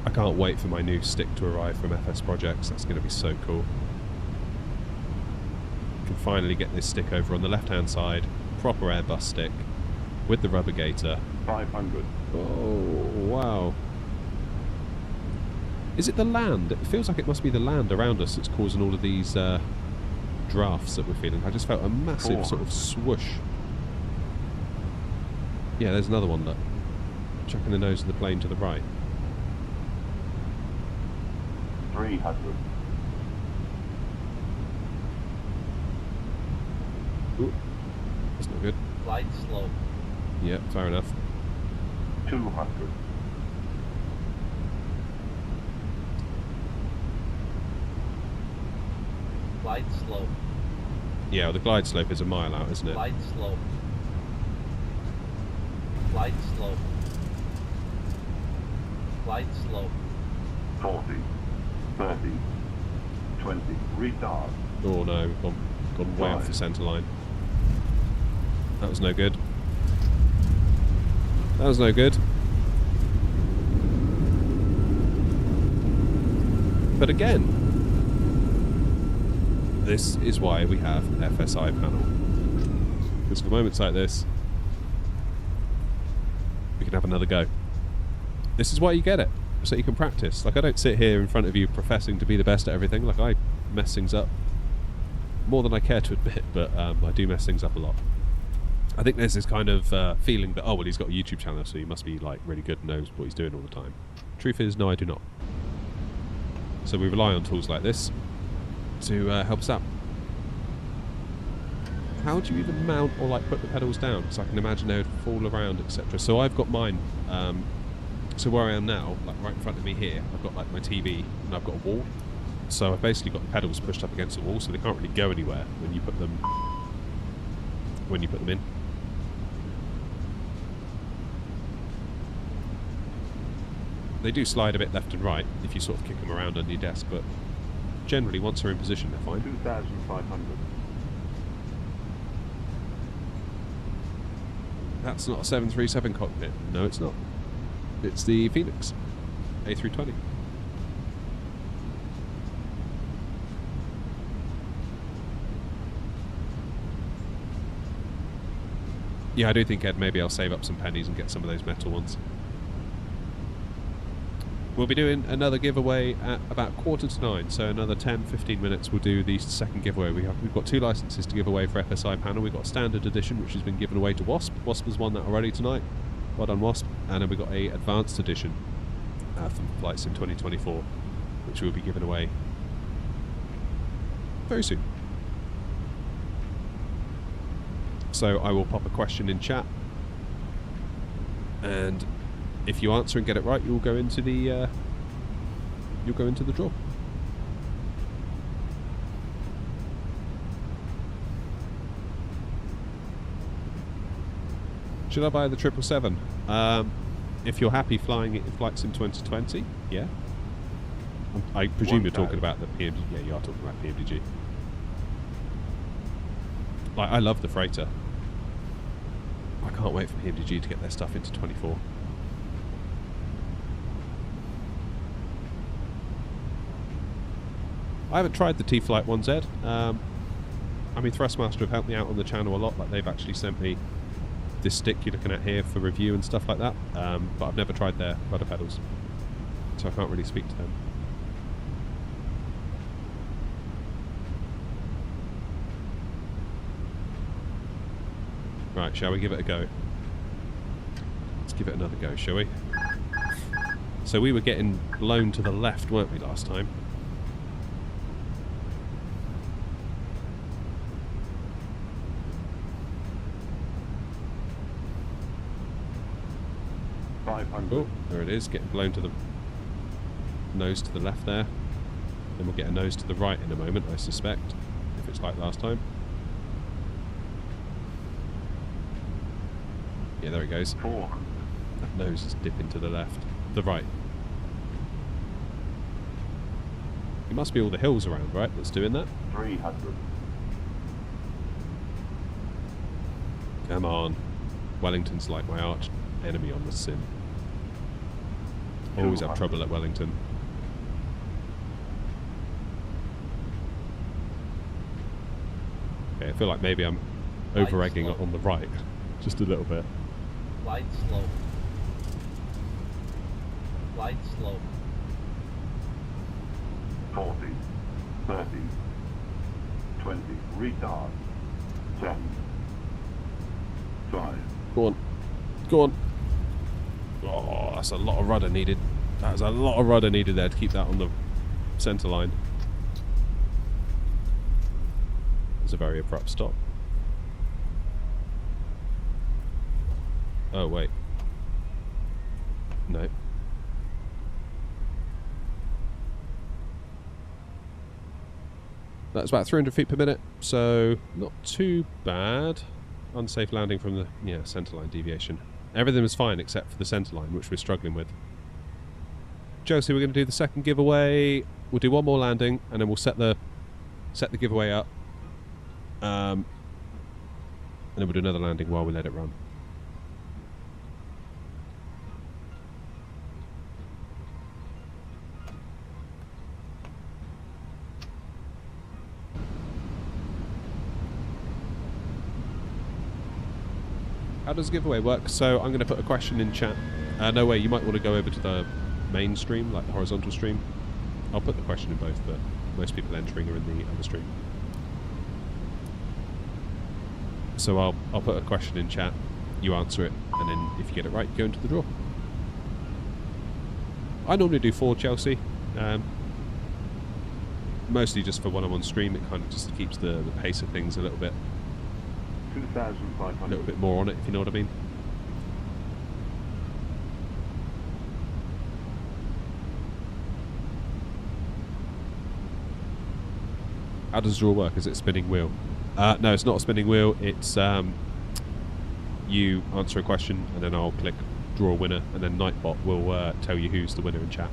I can't wait for my new stick to arrive from FS Projects. That's going to be so cool. Can finally get this stick over on the left hand side, proper Airbus stick with the rubber gator. 500. Oh wow. Is it the land? It feels like it must be the land around us that's causing all of these drafts that we're feeling. I just felt a massive sort of swoosh. Yeah, there's another one, look. Chucking the nose of the plane to the right. 300. Ooh, that's not good. Light slope. Yeah, fair enough. 200. Light slope. Yeah, well, the glide slope is a mile out, isn't it? Light slope. Light slope. Light slope. 40. 30. 20. Retard. Oh no, gone way off the centre line. That was no good. That was no good. But again, this is why we have FSI panel. Because for moments like this, we can have another go. This is why you get it, so you can practice. Like, I don't sit here in front of you professing to be the best at everything. Like, I mess things up more than I care to admit, but I do mess things up a lot. I think there's this kind of feeling that, oh, well, he's got a YouTube channel, so he must be like really good and knows what he's doing all the time. Truth is, no, I do not. So we rely on tools like this to help us out. How do you even mount or like put the pedals down? Because I can imagine they would fall around, etc. So I've got mine. So where I am now, like right in front of me here, I've got like my TV and I've got a wall. So I've basically got the pedals pushed up against the wall, so they can't really go anywhere when you put them in. They do slide a bit left and right if you sort of kick them around under your desk, but generally once they're in position they're fine. 2,500. That's not a 737 cockpit. No, it's not. It's the Phoenix A320. Yeah, I do think, Ed, maybe I'll save up some pennies and get some of those metal ones. We'll be doing another giveaway at about 8:45, so another 10-15 minutes we'll do the second giveaway. We've got 2 licenses to give away for FSI panel. We've got a standard edition, which has been given away to Wasp. Wasp has won that already tonight. Well done, Wasp. And then we've got a advanced edition from Flight Sim 2024, which will be given away very soon. So I will pop a question in chat, and if you answer and get it right, you'll go into the draw. Should I buy the 777? If you're happy flying it in Flight Sim 2020, yeah. I presume you're talking about the PMDG. Yeah, you are talking about PMDG. Like, I love the freighter. I can't wait for PMDG to get their stuff into 24. I haven't tried the T-Flight ones, Ed. I mean, Thrustmaster have helped me out on the channel a lot. Like, they've actually sent me this stick you're looking at here for review and stuff like that. But I've never tried their rudder pedals, so I can't really speak to them. Right, shall we give it a go? Let's give it another go, shall we? So we were getting blown to the left, weren't we, last time? Oh, there it is, getting blown to the nose to the left there. Then we'll get a nose to the right in a moment, I suspect, if it's like last time. Yeah, there it goes. 400. That nose is dipping to the left. The right. It must be all the hills around, right, that's doing that? 300. Come on. Wellington's like my arch enemy on the sim. Always have trouble at Wellington. Okay, I feel like maybe I'm over-egging on the right. Just a little bit. Light slope. Light slope. 40, 30, 20, retard, 10, 5, Go on. Go on. Oh, that's a lot of rudder needed. That's a lot of rudder needed there to keep that on the centre line. It's a very abrupt stop. Oh, wait. No. That's about 300 feet per minute, so not too bad. Unsafe landing from the centre line deviation. Everything was fine except for the centre line, which we're struggling with. Josie, we're going to do the second giveaway. We'll do one more landing, and then we'll set the giveaway up. And then we'll do another landing while we let it run. How does the giveaway work? So I'm going to put a question in chat. No way, you might want to go over to the main stream, like the horizontal stream. I'll put the question in both, but most people entering are in the other stream. So I'll put a question in chat, you answer it, and then if you get it right, you go into the draw. I normally do 4, Chelsea. Mostly just for when I'm on stream, it kind of just keeps the pace of things a little bit 2,500. a little bit more on it, if you know what I mean. How does draw work? Is it a spinning wheel? No, it's not a spinning wheel. It's you answer a question and then I'll click draw a winner, and then Nightbot will tell you who's the winner in chat.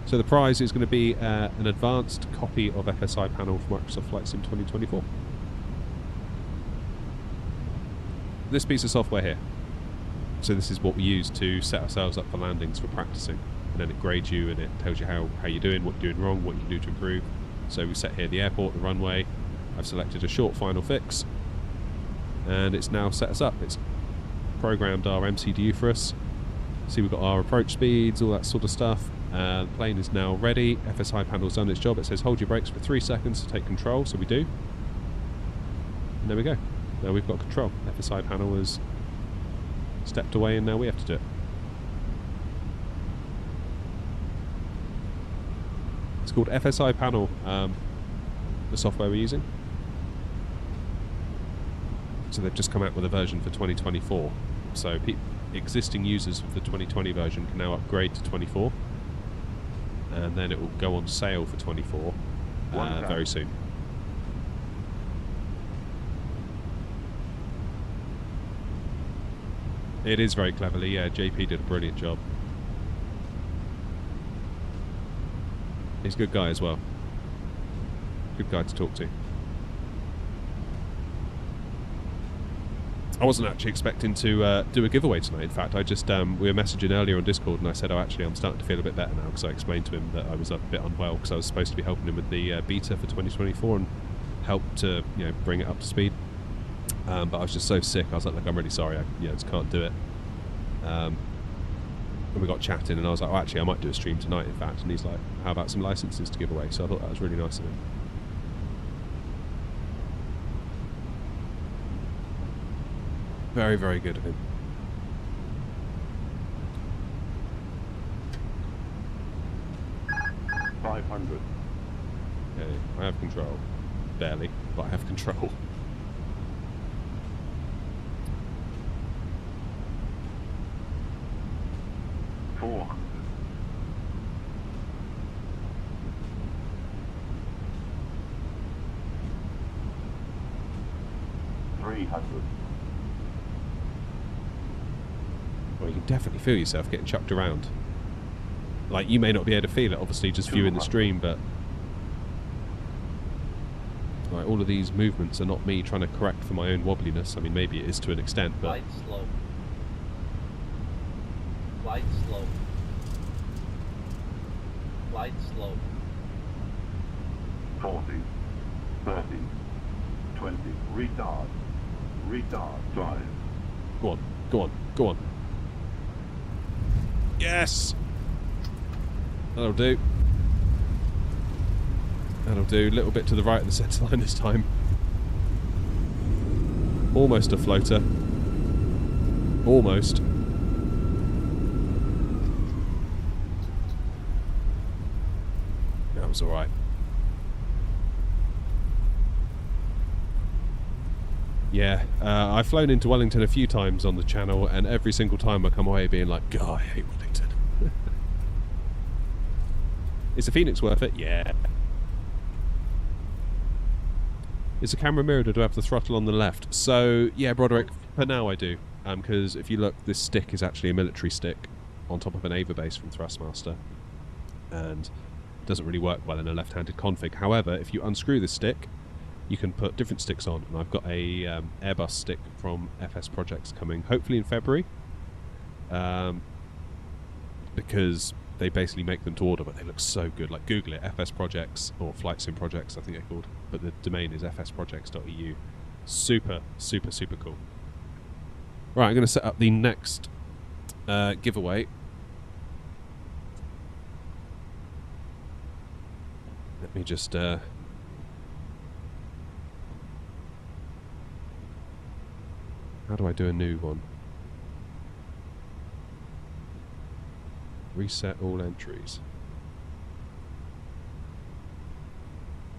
So the prize is going to be an advanced copy of FSI panel for Microsoft Flight Sim 2024. This piece of software here. So this is what we use to set ourselves up for landings for practicing. And then it grades you and it tells you how you're doing, what you're doing wrong, what you can do to improve. So we set here the airport, the runway. I've selected a short final fix. And it's now set us up. It's programmed our MCDU for us. See, we've got our approach speeds, all that sort of stuff. The plane is now ready. FSI panel's done its job. It says hold your brakes for 3 seconds to take control, so we do. And there we go. Now we've got control. FSI panel has stepped away and now we have to do it. It's called FSI panel, the software we're using. So they've just come out with a version for 2024. So existing users of the 2020 version can now upgrade to 24. And then it will go on sale for 24 very soon. It is very cleverly, yeah. JP did a brilliant job. He's a good guy as well. Good guy to talk to. I wasn't actually expecting to do a giveaway tonight. In fact, I just we were messaging earlier on Discord, and I said, "Oh, actually, I'm starting to feel a bit better now," because I explained to him that I was a bit unwell because I was supposed to be helping him with the beta for 2024 and help to bring it up to speed. But I was just so sick. I was like, "Look, I'm really sorry. I just can't do it." And we got chatting, and I was like, "Oh, actually, I might do a stream tonight." In fact, and he's like, "How about some licenses to give away?" So I thought that was really nice of him. Very, very good of him. $500. Okay, I have control. Barely, but I have control. $400. $300. Well, you can definitely feel yourself getting chucked around. Like, you may not be able to feel it, obviously, just viewing the stream, but like, all of these movements are not me trying to correct for my own wobbliness. I mean, maybe it is to an extent, but Light slope. Light slope. Light slope. 40, 30, 20, retard, drive. go on, go on, go on. Yes! That'll do. That'll do. A little bit to the right of the centre line this time. Almost a floater. Almost. That was alright. Yeah, I've flown into Wellington a few times on the channel, and every single time I come away being like, God, I hate Wellington. Is the Phoenix worth it? Yeah. Is the camera mirrored, or do I have the throttle on the left? So, yeah, Broderick, for now I do. Because if you look, this stick is actually a military stick on top of an Ava base from Thrustmaster. And it doesn't really work well in a left-handed config. However, if you unscrew this stick, you can put different sticks on, and I've got a Airbus stick from FS Projects coming, hopefully in February, because they basically make them to order, but they look so good. Like, Google it, FS Projects, or Flight Sim Projects, I think they're called, but the domain is fsprojects.eu. Super, super, super cool. Right, I'm going to set up the next giveaway. Let me just... How do I do a new one? Reset all entries.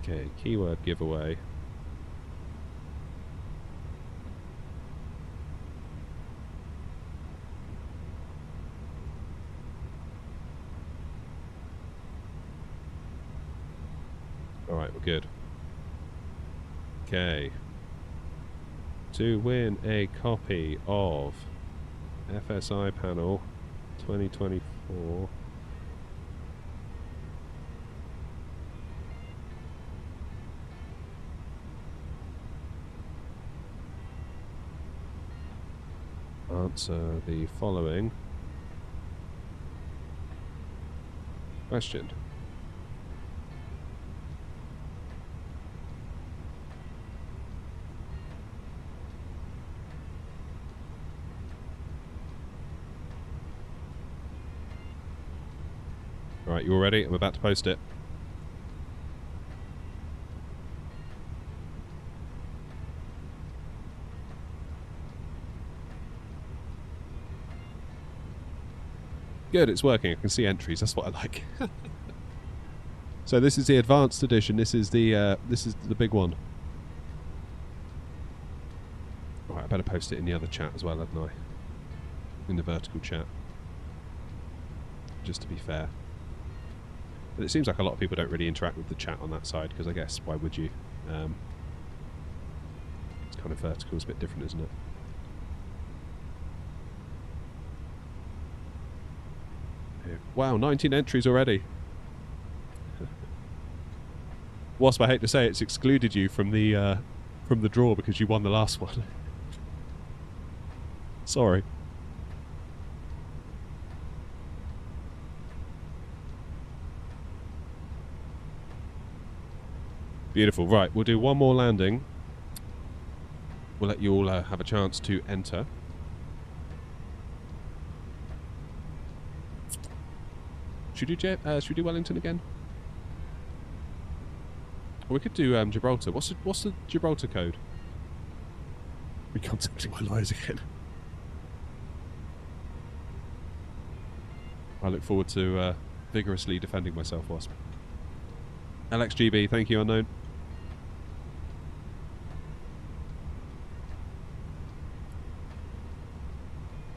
Okay, keyword giveaway. Alright, we're good. Okay. To win a copy of FSI panel 2024. Answer the following question. Right, you all ready? I'm about to post it. Good, it's working. I can see entries. That's what I like. So this is the advanced edition. This is the big one. Right, I better post it in the other chat as well, hadn't I? In the vertical chat, just to be fair. But it seems like a lot of people don't really interact with the chat on that side, because I guess why would you? It's kind of vertical. It's a bit different, isn't it? Wow, 19 entries already. Wasp, I hate to say it's excluded you from the draw because you won the last one. Sorry. Beautiful. Right, we'll do one more landing. We'll let you all have a chance to enter. Should we do Wellington again? Or we could do Gibraltar. What's the Gibraltar code? Recontacting my lies again. I look forward to vigorously defending myself, Wasp. LXGB, thank you, unknown.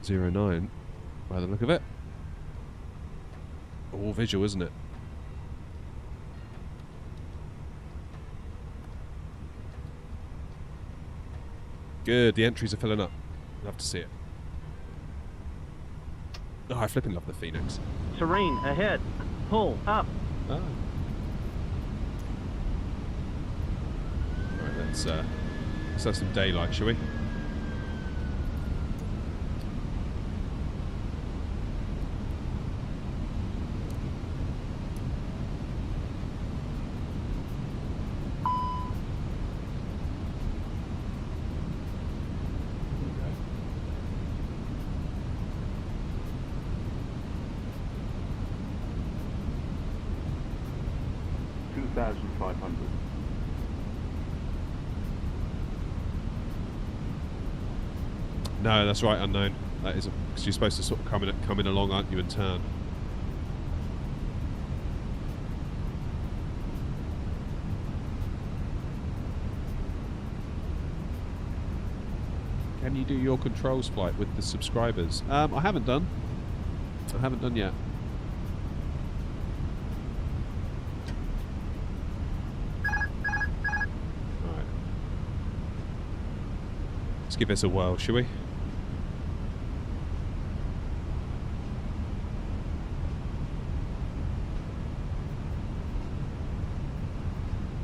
(09) by the look of it. All visual, isn't it? Good, the entries are filling up. Love to see it. Oh, I flipping love the Phoenix. Terrain ahead. Pull up. Ah. Right, let's have some daylight, shall we? No, that's right, unknown. That is because you're supposed to sort of come in along, aren't you, and turn. Can you do your controls flight with the subscribers? I haven't done. I haven't done yet. Alright. Let's give this a whirl, shall we?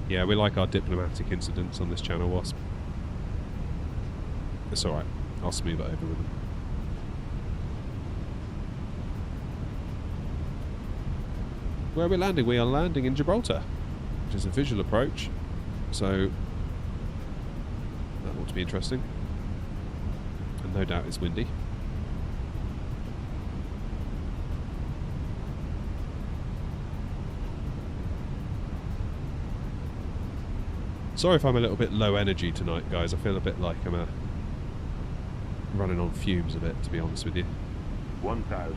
Yeah, we like our diplomatic incidents on this channel, Wasp. It's alright. I'll smooth it over with them. Where are we landing? We are landing in Gibraltar, which is a visual approach. So, that ought to be interesting. And no doubt it's windy. Sorry if I'm a little bit low energy tonight, guys. I feel a bit like I'm running on fumes a bit, to be honest with you. 1,000.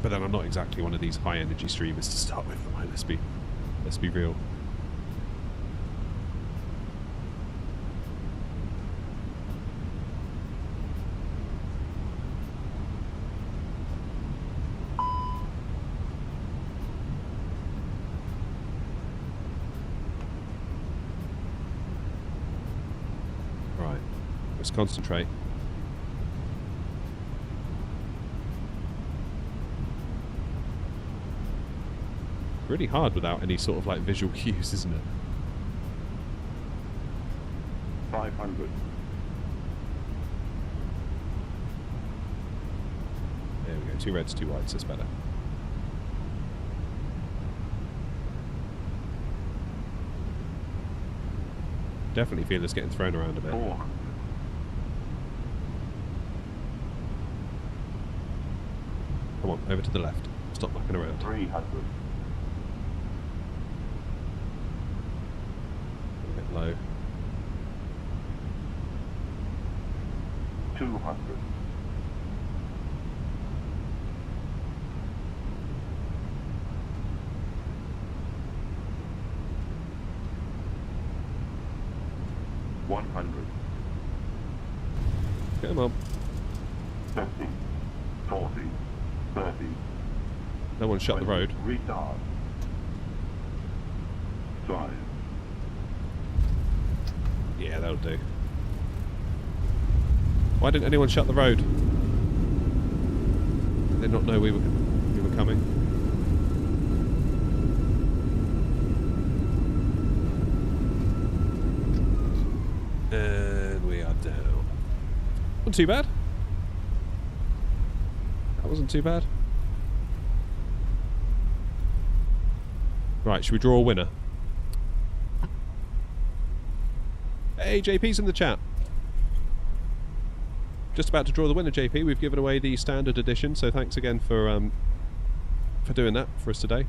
But then I'm not exactly one of these high energy streamers to start with. Right? Let's be real. Right, let's concentrate. really hard without any sort of like visual cues, isn't it? 500. There we go. 2 reds, 2 whites. That's better. Definitely feel it's getting thrown around a bit. 400. Come on, over to the left. Stop mucking around. 300. A bit low. 200. 100. Come on. 50. 40. 30. No one shut the 20. road. Retard. 5. Yeah, that'll do. Why didn't anyone shut the road? Did they not know we were coming? And we are down. Wasn't too bad. That wasn't too bad. Right, should we draw a winner? Hey, JP's in the chat. Just about to draw the winner, JP. We've given away the standard edition, so thanks again for doing that for us today.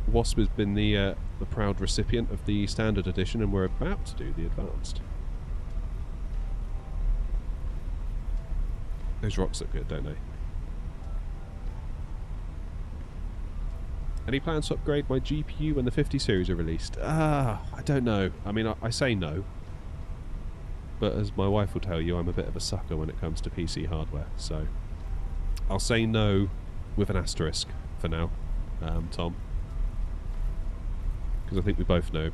Wasp has been the proud recipient of the standard edition, and we're about to do the advanced. Those rocks look good, don't they? Any plans to upgrade my GPU when the 50 series are released? I don't know. I mean, I say no. But as my wife will tell you, I'm a bit of a sucker when it comes to PC hardware. So I'll say no with an asterisk for now, Tom. Because I think we both know,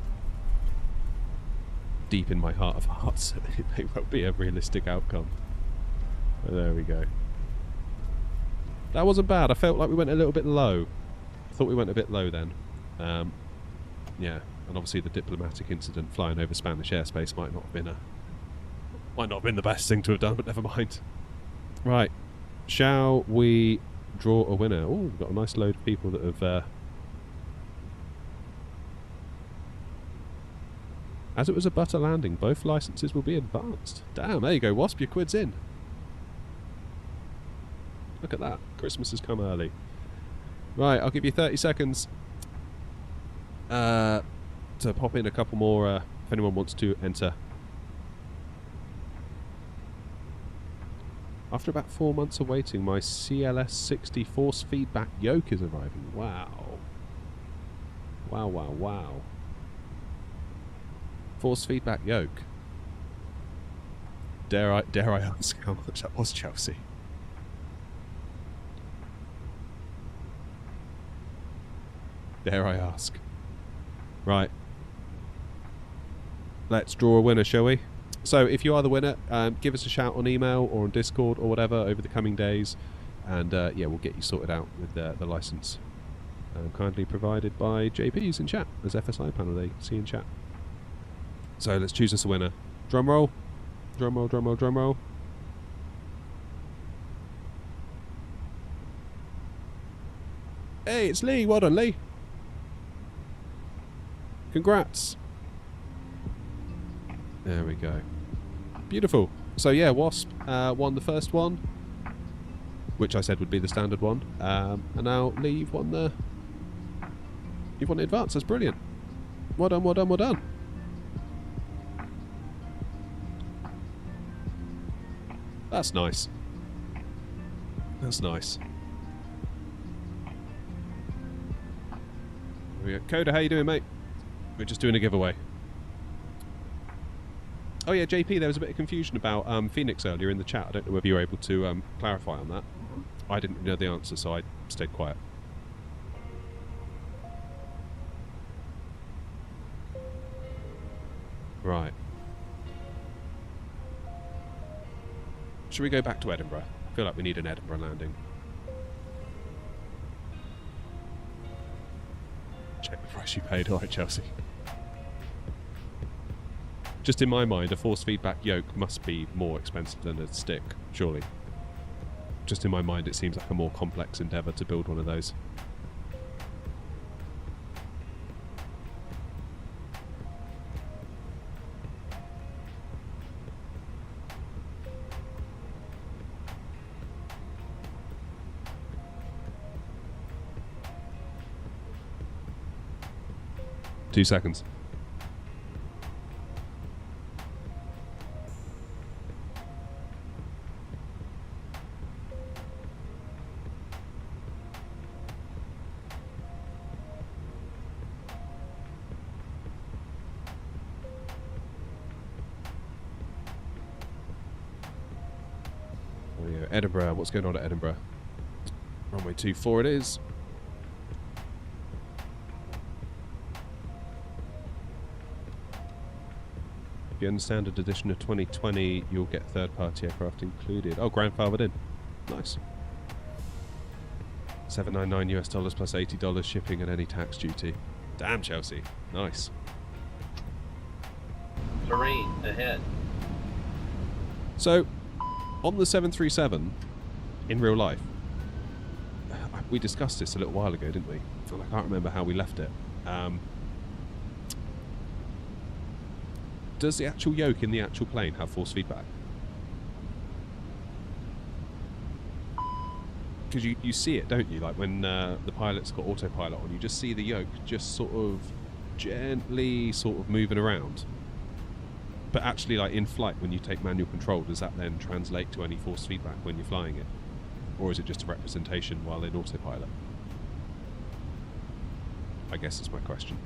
deep in my heart of hearts, they won't be a realistic outcome. But there we go. That wasn't bad. I felt like we went a little bit low. I thought we went a bit low then. Yeah, and obviously the diplomatic incident flying over Spanish airspace might not have been the best thing to have done, but never mind. Right, shall we draw a winner? Oh, we've got a nice load of people that have... As it was a butter landing, both licenses will be advanced. Damn, there you go, Wasp, your quid's in. Look at that, Christmas has come early. Right, I'll give you 30 seconds to pop in a couple more if anyone wants to enter. After about 4 months of waiting, my CLS60 force feedback yoke is arriving. Wow. Wow, wow, wow. Force feedback yoke. Dare I ask how much that was, Chelsea? Dare I ask? Right. Let's draw a winner, shall we? So, if you are the winner, give us a shout on email or on Discord or whatever over the coming days, and yeah, we'll get you sorted out with the license. Kindly provided by JP's in chat, as FSI panel they see in chat. So, let's choose us a winner. Drum roll. Drum roll, drum roll, drum roll. Hey, it's Lee. Well done, Lee. Congrats. There we go. Beautiful. So yeah, Wasp won the first one, which I said would be the standard one. And now Lee, you've won the advance. That's brilliant. Well done, well done, well done. That's nice. That's nice. There we go. Coda, how you doing, mate? We're just doing a giveaway. Oh yeah, JP, there was a bit of confusion about Phoenix earlier in the chat. I don't know whether you were able to clarify on that. I didn't know the answer, so I stayed quiet. Right. Should we go back to Edinburgh? I feel like we need an Edinburgh landing. Check the price you paid. All right, Chelsea. Just in my mind, a force feedback yoke must be more expensive than a stick, surely. Just in my mind, it seems like a more complex endeavour to build one of those. Two seconds. Oh yeah, Edinburgh. What's going on at Edinburgh? Runway 24 it is. If you own standard edition of 2020, you'll get third-party aircraft included. Oh, grandfathered in. Nice. $799 US plus $80 shipping and any tax duty. Damn, Chelsea. Nice. Terrain ahead. So, on the 737, in real life, we discussed this a little while ago, didn't we? And I can't remember how we left it. Does the actual yoke in the actual plane have force feedback? Because you see it, don't you? Like when the pilot's got autopilot on, you just see the yoke just sort of gently sort of moving around. But actually, like in flight, when you take manual control, does that then translate to any force feedback when you're flying it? Or is it just a representation while in autopilot? I guess is my question.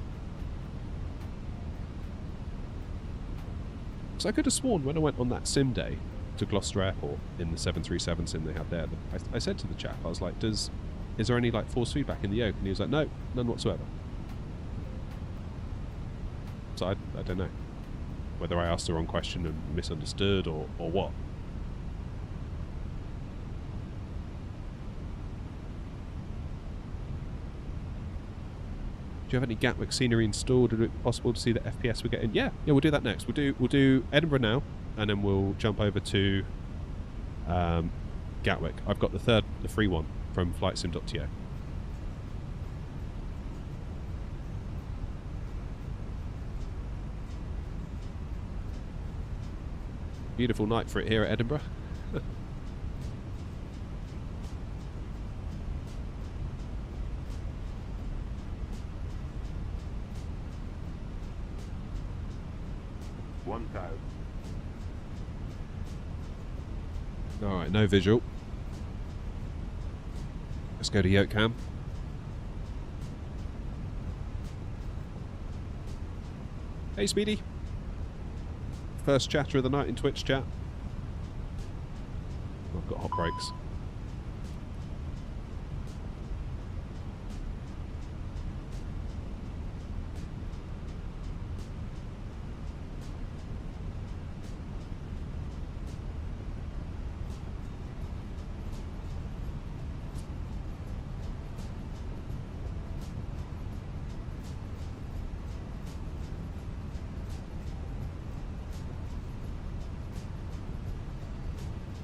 So I could have sworn when I went on that sim day to Gloucester Airport in the 737 sim they had there, I said to the chap, I was like, is there any like force feedback in the yoke? And he was like, no, none whatsoever. So I don't know whether I asked the wrong question and misunderstood or what. Do you have any Gatwick scenery installed? Would it be possible to see the FPS we're getting? Yeah, we'll do that next. We'll do Edinburgh now, and then we'll jump over to Gatwick. I've got the free one from flightsim.to. Beautiful night for it here at Edinburgh. Alright, no visual. Let's go to yoke cam. Hey Speedy. First chatter of the night in Twitch chat. I've got hot brakes.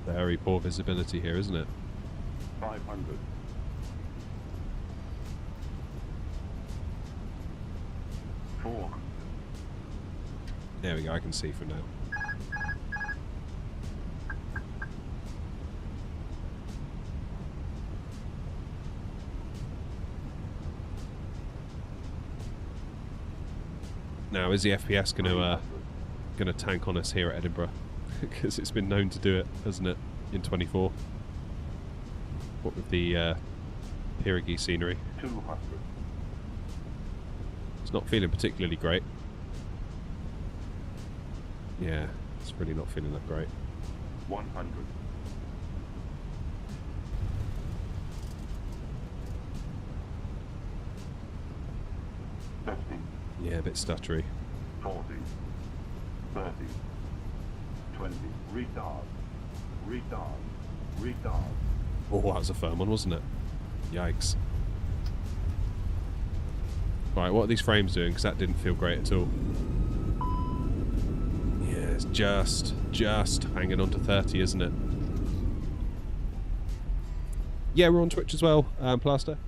Very poor visibility here, isn't it? 500. There we go, I can see from now. Now, is the FPS going to tank on us here at Edinburgh? Because it's been known to do it, hasn't it, in 24? What with the Pirigui scenery? 200. It's not feeling particularly great. Yeah, it's really not feeling that great. 100. Yeah, a bit stuttery. 40. 30. 20. Retard. Retard. Retard. Oh, that was a firm one, wasn't it? Yikes. Right, what are these frames doing? Because that didn't feel great at all. Yeah, it's just hanging on to 30, isn't it? Yeah, we're on Twitch as well, Plaster.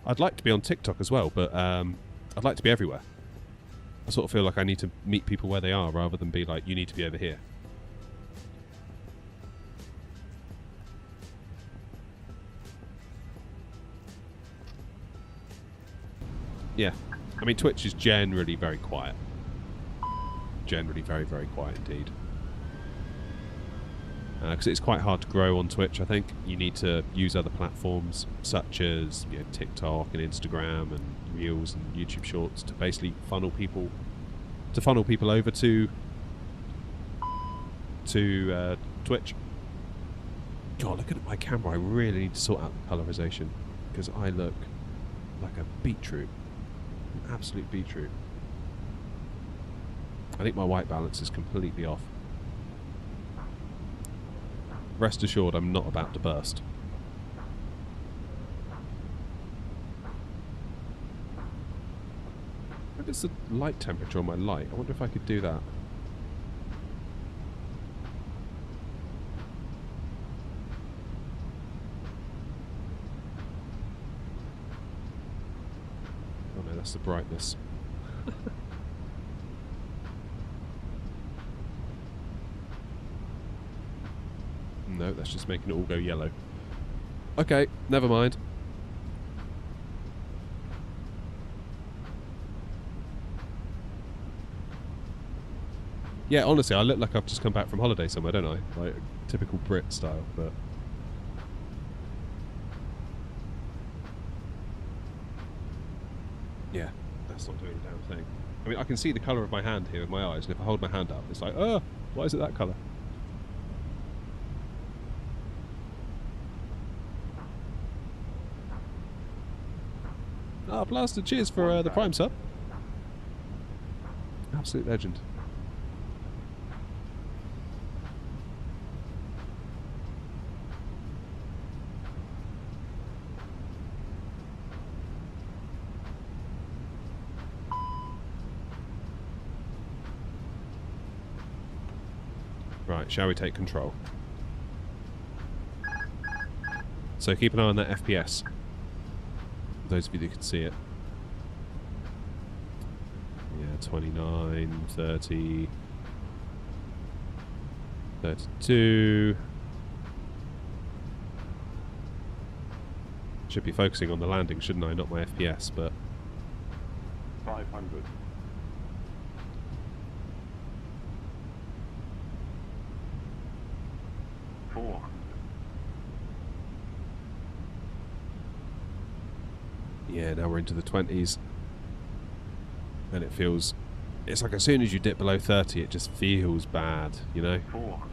I'd like to be on TikTok as well, but I'd like to be everywhere. I sort of feel like I need to meet people where they are rather than be like, you need to be over here. Yeah. I mean, Twitch is generally very quiet. Generally very, very quiet indeed. Because it's quite hard to grow on Twitch, I think. You need to use other platforms such as TikTok and Instagram and Reels and YouTube Shorts to basically funnel people over to Twitch. God, looking at my camera, I really need to sort out the colorization because I look like a beetroot. An absolute beetroot. I think my white balance is completely off. Rest assured, I'm not about to burst. What is the light temperature on my light? I wonder if I could do that. Oh no, that's the brightness. No, that's just making it all go yellow. Okay, never mind. Yeah, honestly, I look like I've just come back from holiday somewhere, don't I? Like, typical Brit style, but... yeah, that's not doing a damn thing. I mean, I can see the colour of my hand here with my eyes, and if I hold my hand up, it's like, oh, why is it that colour? Ah, Blaster, cheers for the Prime sub. Absolute legend. Right, shall we take control? So keep an eye on that FPS. Those of you that can see it. Yeah, 29, 30, 32. Should be focusing on the landing, shouldn't I? Not my FPS, but... 500. 400. Yeah, now we're into the 20s. And it feels... it's like as soon as you dip below 30, it just feels bad, you know? 400.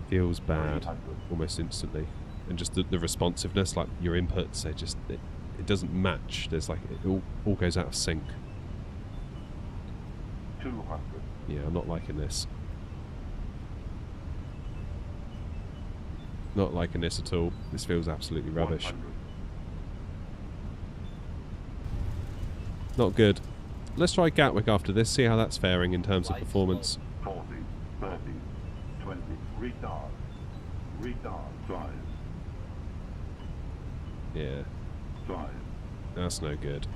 Feels bad 300. almost instantly. And just the responsiveness, like your inputs, they just... it doesn't match. There's like... it all goes out of sync. 200. Yeah, I'm not liking this. Not liking this at all. This feels absolutely rubbish. 100. Not good. Let's try Gatwick after this, see how that's faring in terms of Light performance. 40, 30, 20. Retard. Retard. Drive. Yeah, Drive. that's no good.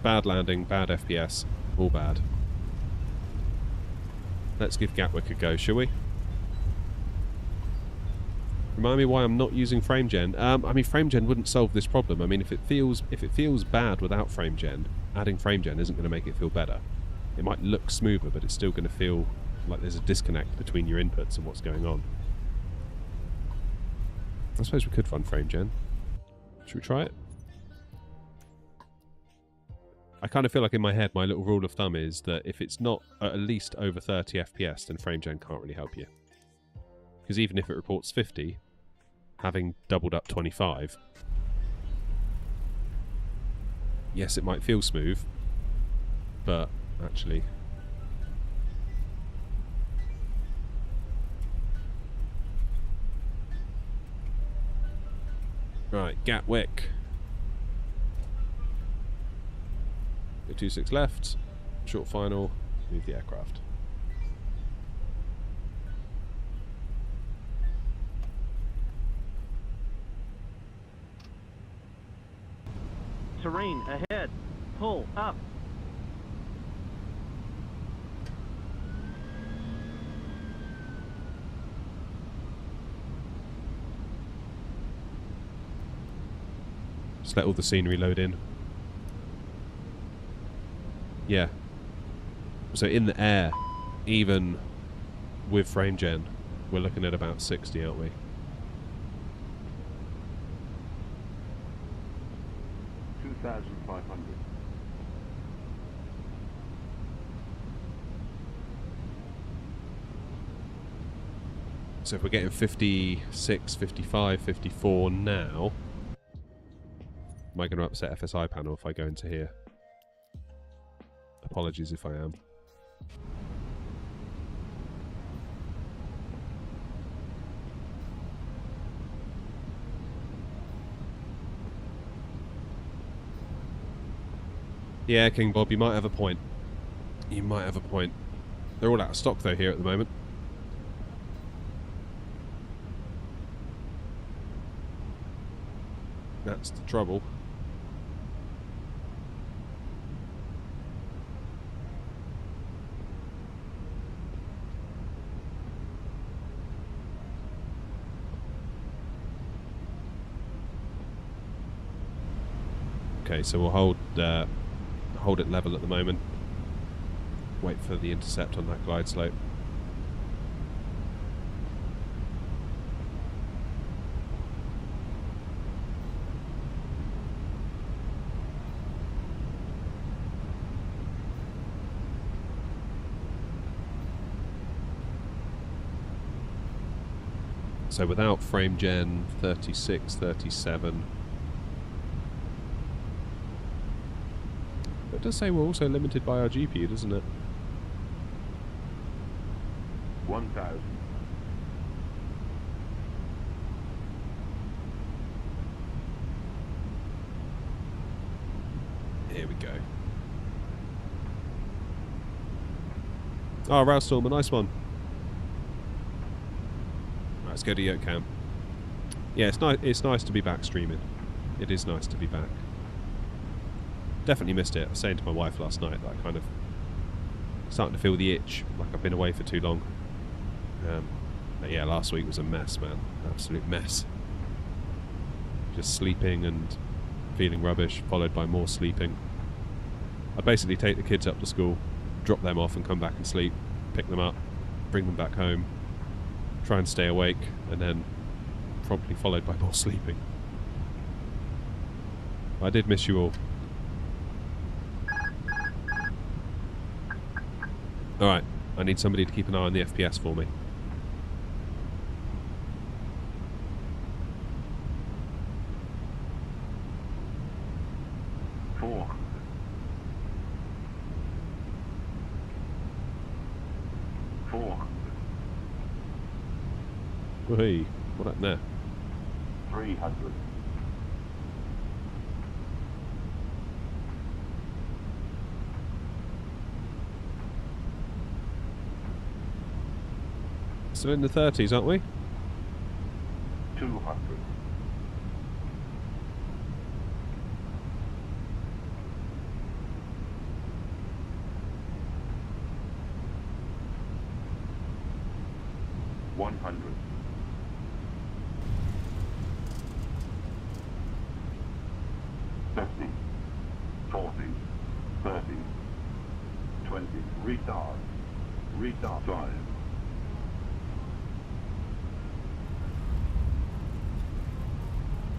Bad landing, bad FPS, all bad. Let's give Gatwick a go, shall we? Remind me why I'm not using FrameGen. I mean, FrameGen wouldn't solve this problem. I mean, if it feels bad without FrameGen, adding FrameGen isn't going to make it feel better. It might look smoother, but it's still going to feel like there's a disconnect between your inputs and what's going on. I suppose we could run FrameGen. Should we try it? I kind of feel like in my head, my little rule of thumb is that if it's not at least over 30 FPS, then FrameGen can't really help you. Because even if it reports 50, having doubled up 25, yes, it might feel smooth, but actually... Right. Gatwick. 26 left. Short final. Move the aircraft. Terrain ahead. Pull up. Just let all the scenery load in. Yeah. So in the air, even with frame gen, we're looking at about 60, aren't we? $2,500. So if we're getting 56, 55, 54 now, am I going to upset FSI panel if I go into here? Apologies if I am. Yeah, King Bob, you might have a point. You might have a point. They're all out of stock though here at the moment. That's the trouble. Okay, so we'll hold it level at the moment. Wait for the intercept on that glide slope. So without frame gen 36, 37. But it does say we're also limited by our GPU, doesn't it? 1,000. Here we go. Oh, Railstorm, a nice one. Right, let's go to Yoke Camp. Yeah, it's nice to be back streaming. It is nice to be back. Definitely missed it. I was saying to my wife last night that I kind of starting to feel the itch, like I've been away for too long. But yeah, last week was a mess, man. Absolute mess. Just sleeping and feeling rubbish, followed by more sleeping. I basically take the kids up to school, drop them off and come back and sleep, pick them up, bring them back home, try and stay awake, and then promptly followed by more sleeping. I did miss you all. Alright, I need somebody to keep an eye on the FPS for me. Hey, what happened there? 300. Still in the 30s, aren't we? 200. $100. 50, 40, 30, 20, retard, 5.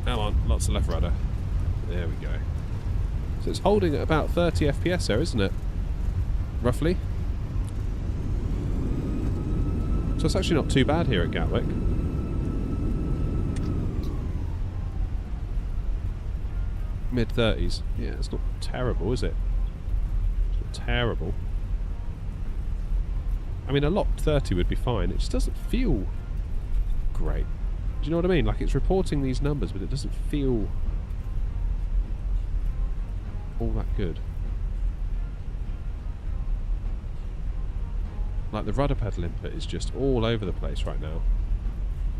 Come on, lots of left rudder. There we go. So it's holding at about 30 FPS there, isn't it? Roughly. So it's actually not too bad here at Gatwick. Mid-30s. Yeah, it's not terrible, is it? It's not terrible. I mean, a locked 30 would be fine. It just doesn't feel great. Do you know what I mean? Like, it's reporting these numbers, but it doesn't feel all that good. Like, the rudder pedal input is just all over the place right now.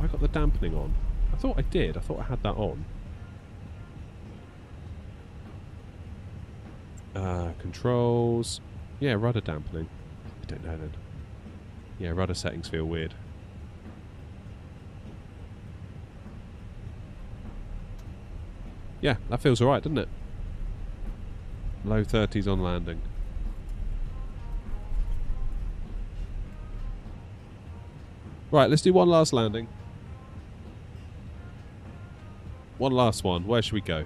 I got the dampening on. I thought I did. I thought I had that on. Controls. Yeah, rudder dampening. I don't know then. Yeah, rudder settings feel weird. Yeah, that feels alright, doesn't it? Low 30s on landing. Right, let's do one last landing. One last one. Where should we go?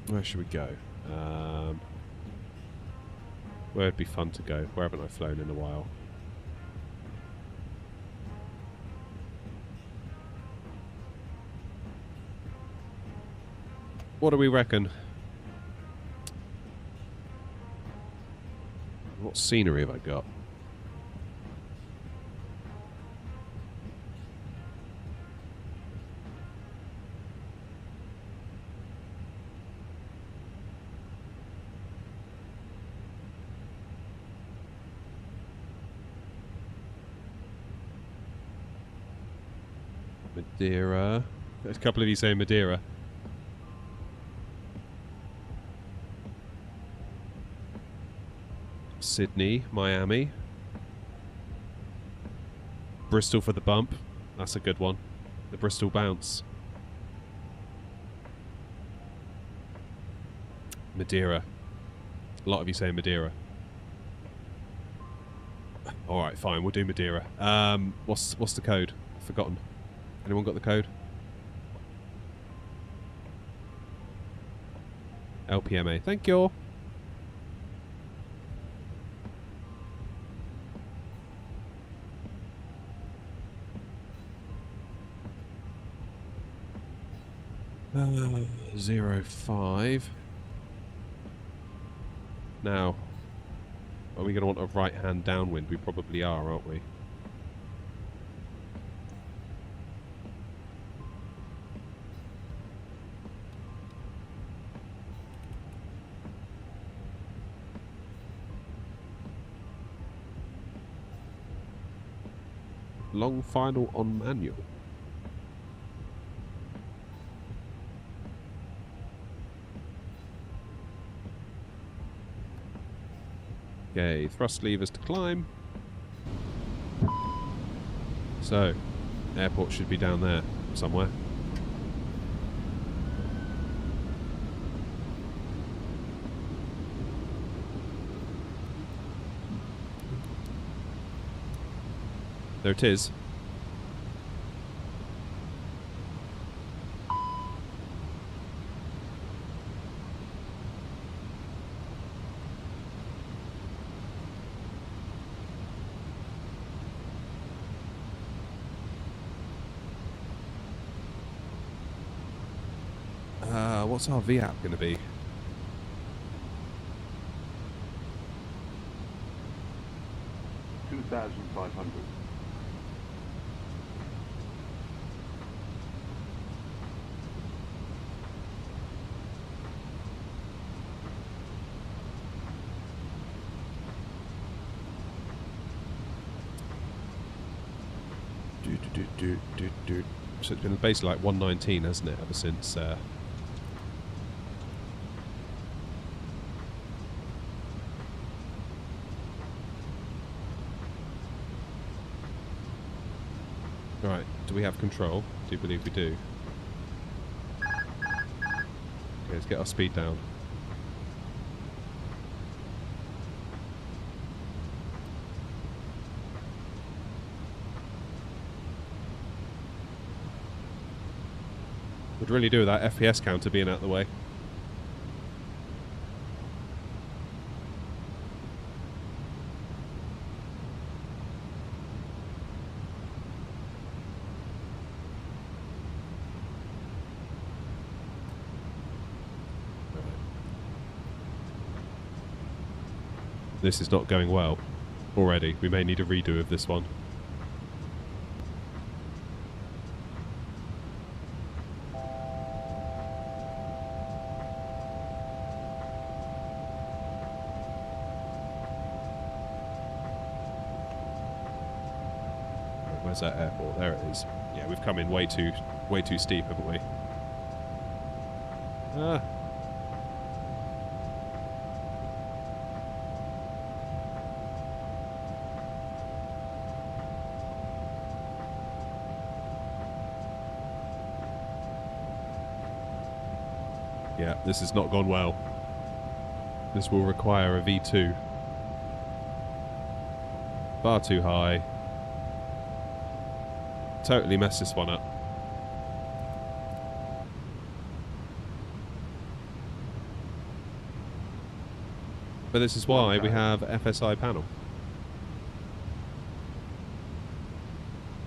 Where should we go? Where would be fun to go? Where haven't I flown in a while? What do we reckon? What scenery have I got? Madeira. There's a couple of you saying Madeira. Sydney, Miami. Bristol for the bump. That's a good one. The Bristol bounce. Madeira. A lot of you saying Madeira. Alright, fine, we'll do Madeira. What's the code? I've forgotten. Anyone got the code? LPMA. Thank you. Uh, 05. Now, are we going to want a right-hand downwind? We probably are, aren't we? Long final on manual. Okay, thrust levers to climb. So, airport should be down there somewhere. There it is. What's our VAP going to be? $2,500. So it's been basically like 119, hasn't it, ever since... Right, do we have control? Do you believe we do? Okay, let's get our speed down. Would really do with that FPS counter being out of the way. This is not going well already. We may need a redo of this one. Where's that airport? There it is. Yeah, we've come in way too steep, haven't we? Ah. Yeah, this has not gone well. This will require a V2. Far too high. Totally messed this one up. But this is why we have FSI panel.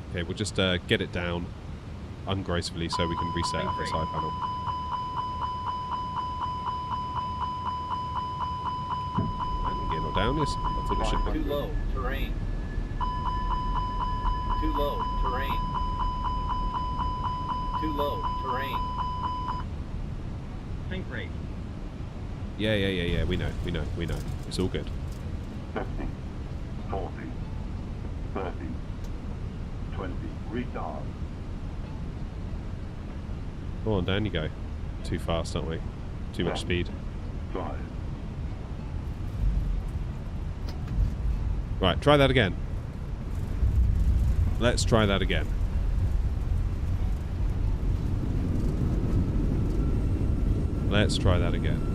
Okay, we'll just get it down ungracefully so we can reset FSI panel. Again or down, yes. I thought it should be. Too low, terrain. Too low, terrain. Too low, terrain. Sink rate. Yeah. We know. It's all good. 50, 40, 30, 20, retard. Go on, down you go. Too fast, aren't we? Too much speed. 5, Right, try that again. Let's try that again. Let's try that again.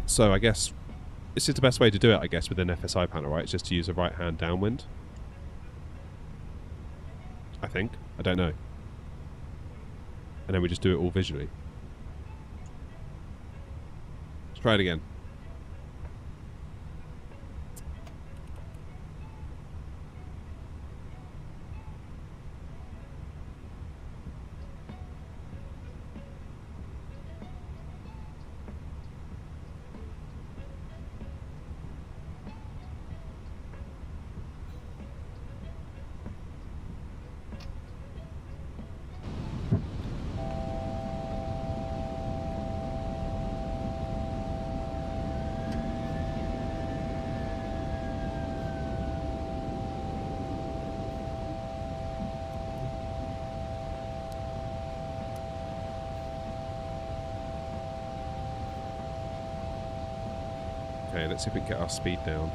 So I guess this is the best way to do it, I guess, with an FSI panel, right? It's just to use a right-hand downwind. I think. I don't know. And then we just do it all visually. Let's try it again. Okay, let's see if we can get our speed down.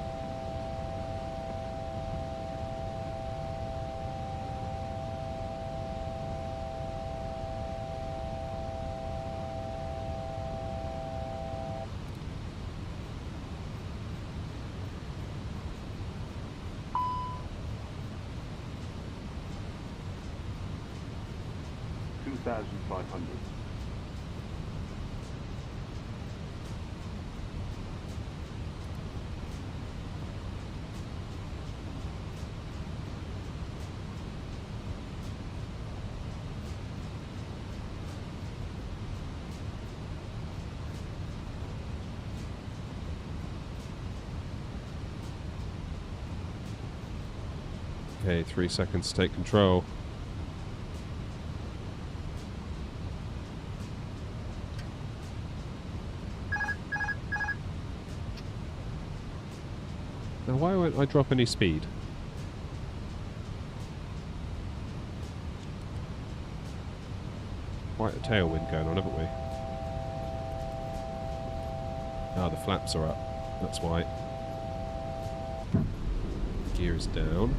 $2,500. Okay, 3 seconds to take control. Now, why won't I drop any speed? Quite a tailwind going on, haven't we? Ah, the flaps are up. That's why. Gear is down.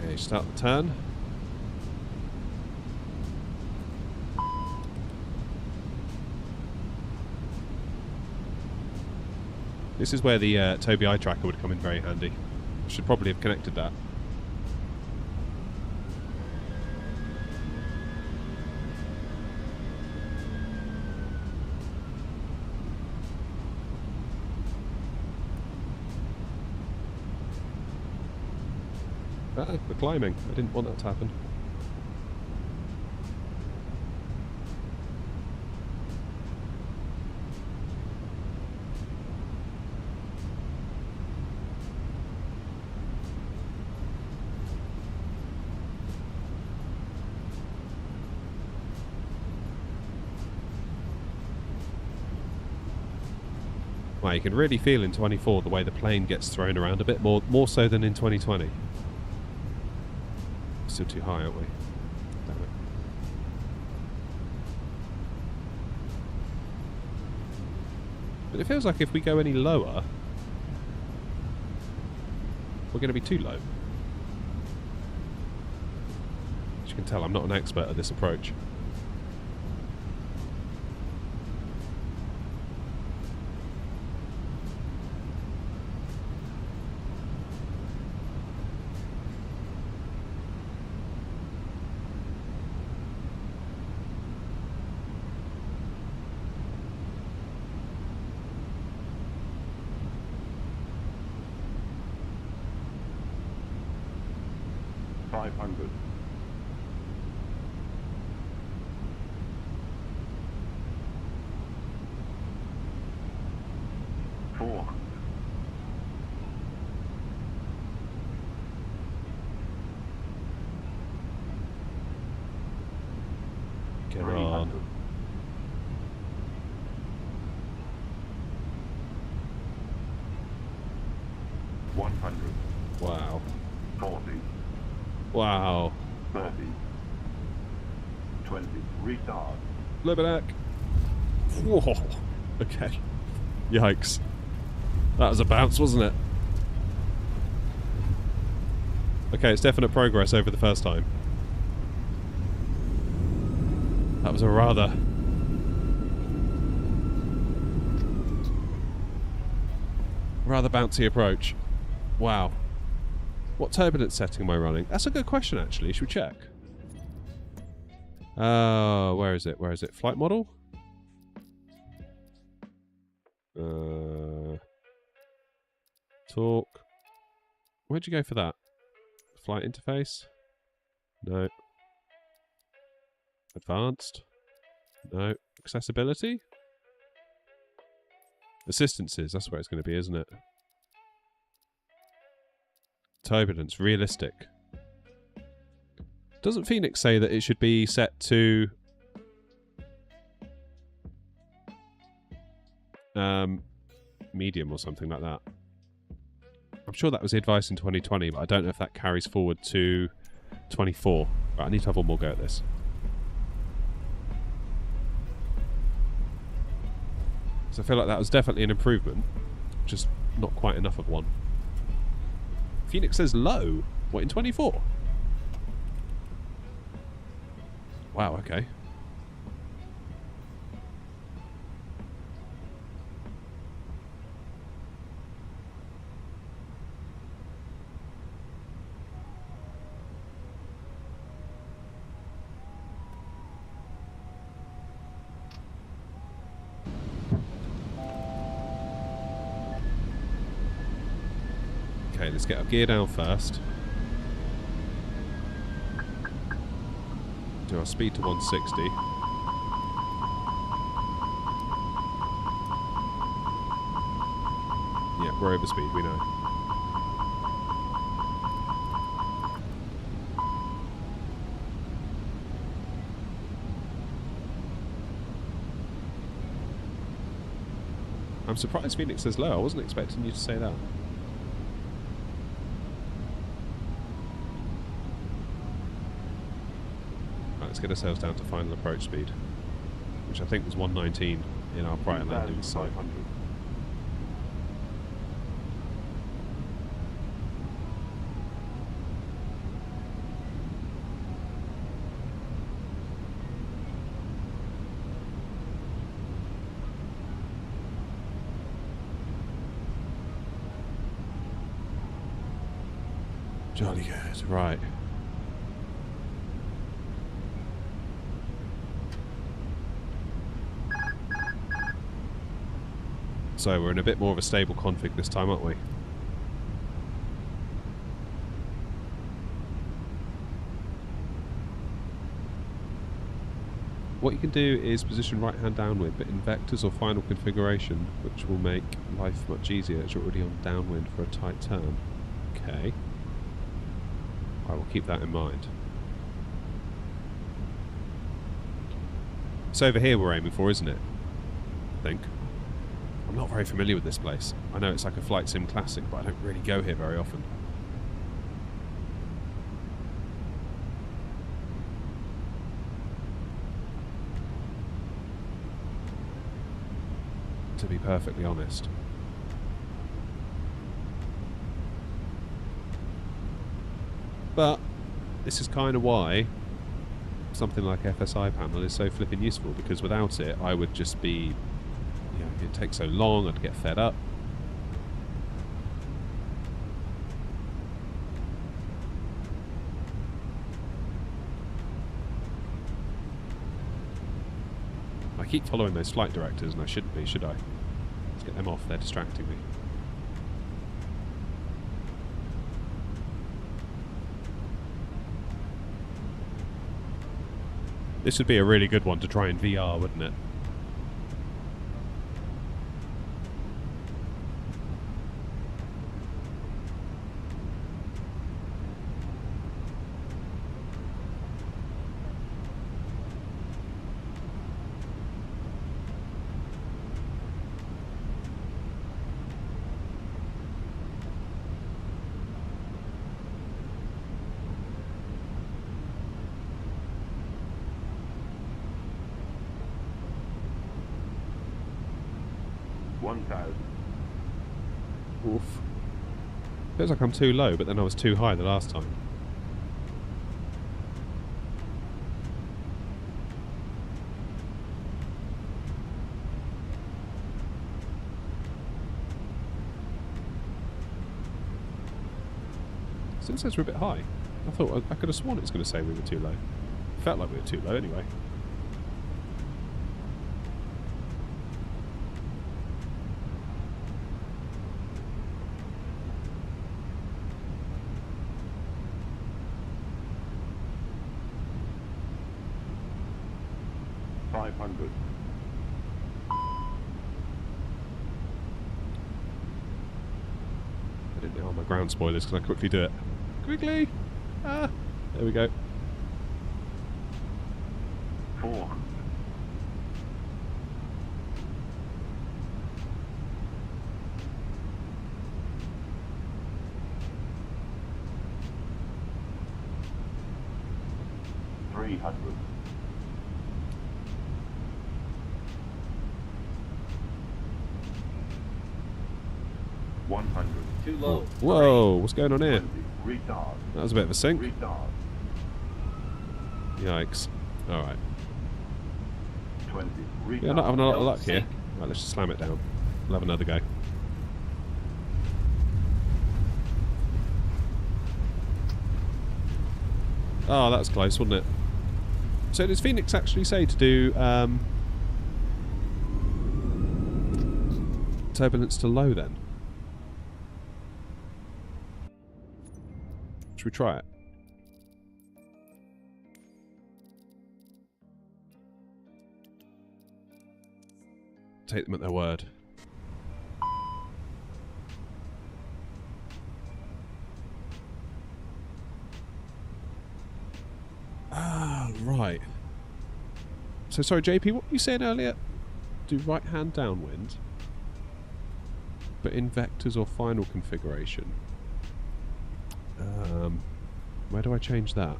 Okay, start the turn. This is where the Tobii eye tracker would come in very handy. Should probably have connected that. Ah, we're climbing. I didn't want that to happen. Wow, you can really feel in 24 the way the plane gets thrown around a bit more so than in 2020. Still too high, aren't we? Damn it. But it feels like if we go any lower, we're going to be too low. As you can tell, I'm not an expert at this approach. Get on. 100. Wow. 40. Wow. 30. 20. Retard. Libernac. Whoa. Okay. Yikes. That was a bounce, wasn't it? Okay, it's definite progress over the first time. That was a rather bouncy approach. Wow. What turbulence setting am I running? That's a good question, actually. Should we check? Where is it? Where is it? Flight model? Talk. Where'd you go for that? Flight interface? No. Advanced? No. Accessibility? Assistances, that's where it's going to be, isn't it? Turbulence, realistic. Doesn't Phoenix say that it should be set to medium or something like that? I'm sure that was the advice in 2020, but I don't know if that carries forward to 24. Right, I need to have one more go at this. So I feel like that was definitely an improvement, just not quite enough of one. Phoenix says low. What, in 24? Wow, okay. Okay, let's get our gear down first. Do our speed to 160. Yeah, we're over speed, we know. I'm surprised Phoenix says low. I wasn't expecting you to say that. Let's get ourselves down to final approach speed, which I think was 119 in our prior landing site. Jolly good, right. So we're in a bit more of a stable config this time, aren't we? What you can do is position right hand downwind, but in vectors or final configuration, which will make life much easier as you're already on downwind for a tight turn. Okay. I will keep that in mind. It's over here we're aiming for, isn't it? I think. I'm not very familiar with this place. I know it's like a flight sim classic, but I don't really go here very often. To be perfectly honest. But this is kind of why something like FSI panel is so flipping useful, because without it I would just be, you know, it'd take so long, I'd get fed up. I keep following those flight directors and I shouldn't be, should I? Let's get them off, they're distracting me. This would be a really good one to try in VR, wouldn't it? Oof. Feels like I'm too low, but then I was too high the last time. Still says we're a bit high. I thought I could have sworn it was going to say we were too low. Felt like we were too low anyway. I didn't know on my ground spoilers, because I quickly do it. Quickly! Ah! There we go. 4. $300. 100. Too low. Whoa, what's going on here? 20. Retard. That was a bit of a sink. Retard. Yikes. Alright. 20. Retard. Yeah, not having a lot of luck here. Sink. Right, let's just slam it down. We'll have another go. Oh, that was close, wasn't it? So does Phoenix actually say to do turbulence to low then? Should we try it? Take them at their word. Ah, right. So sorry, JP, what were you saying earlier? Do right hand downwind, but in vectors or final configuration. Where do I change that?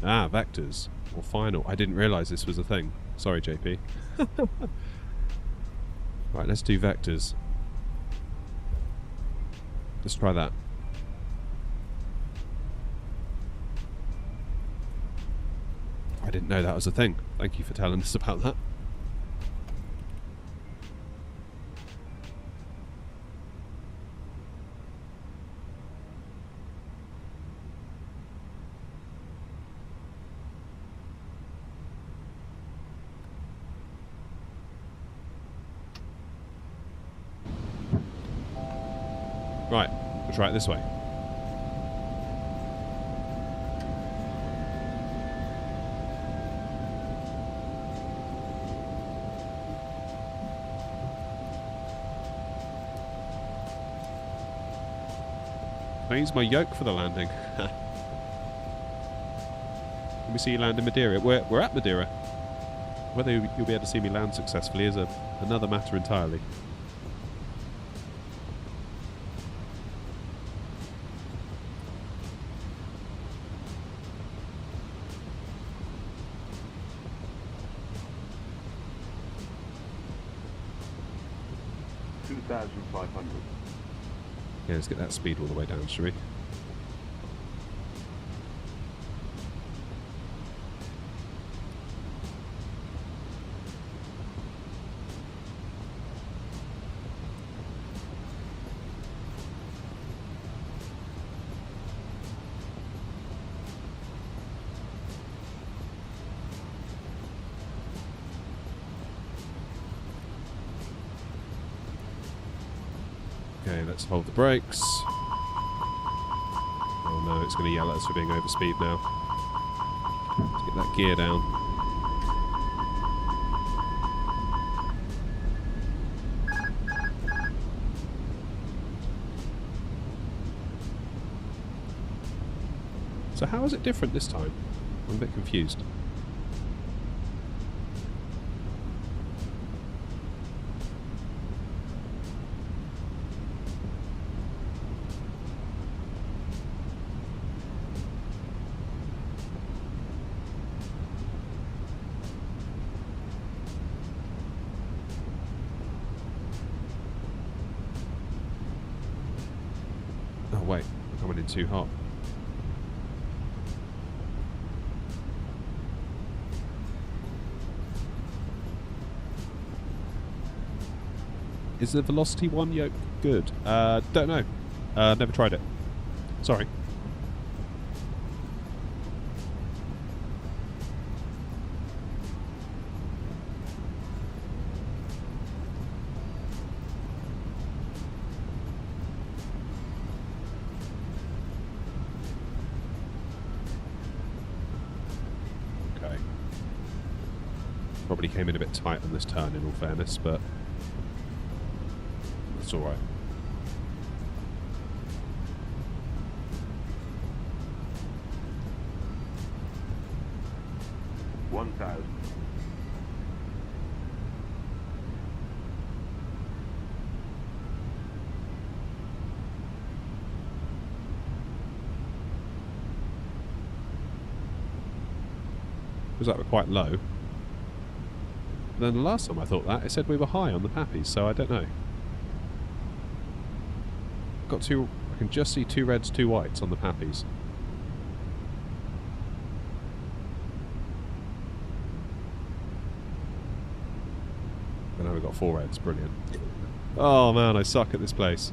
Ah, vectors or final. I didn't realise this was a thing. Sorry, JP. Right, let's do vectors. Let's try that. I didn't know that was a thing. Thank you for telling us about that. Right, we'll try it this way. I use my yoke for the landing. Let me see you land in Madeira. We're at Madeira. Whether you'll be able to see me land successfully is another matter entirely. Yeah, let's get that speed all the way down, shall we? Okay, let's hold the brakes. Oh no, it's going to yell at us for being over speed now. Let's get that gear down. So how is it different this time? I'm a bit confused. Oh wait, I'm coming in too hot. Is the Velocity 1 yoke good? Don't know. Never tried it. Sorry. Okay. Probably came in a bit tight on this turn in all fairness, but it's alright. Was that quite low? And then the last time I thought that, it said we were high on the Pappies, so I don't know. Got two. I can just see 2 reds, 2 whites on the Pappies. And now we've got 4 reds. Brilliant. Oh man, I suck at this place.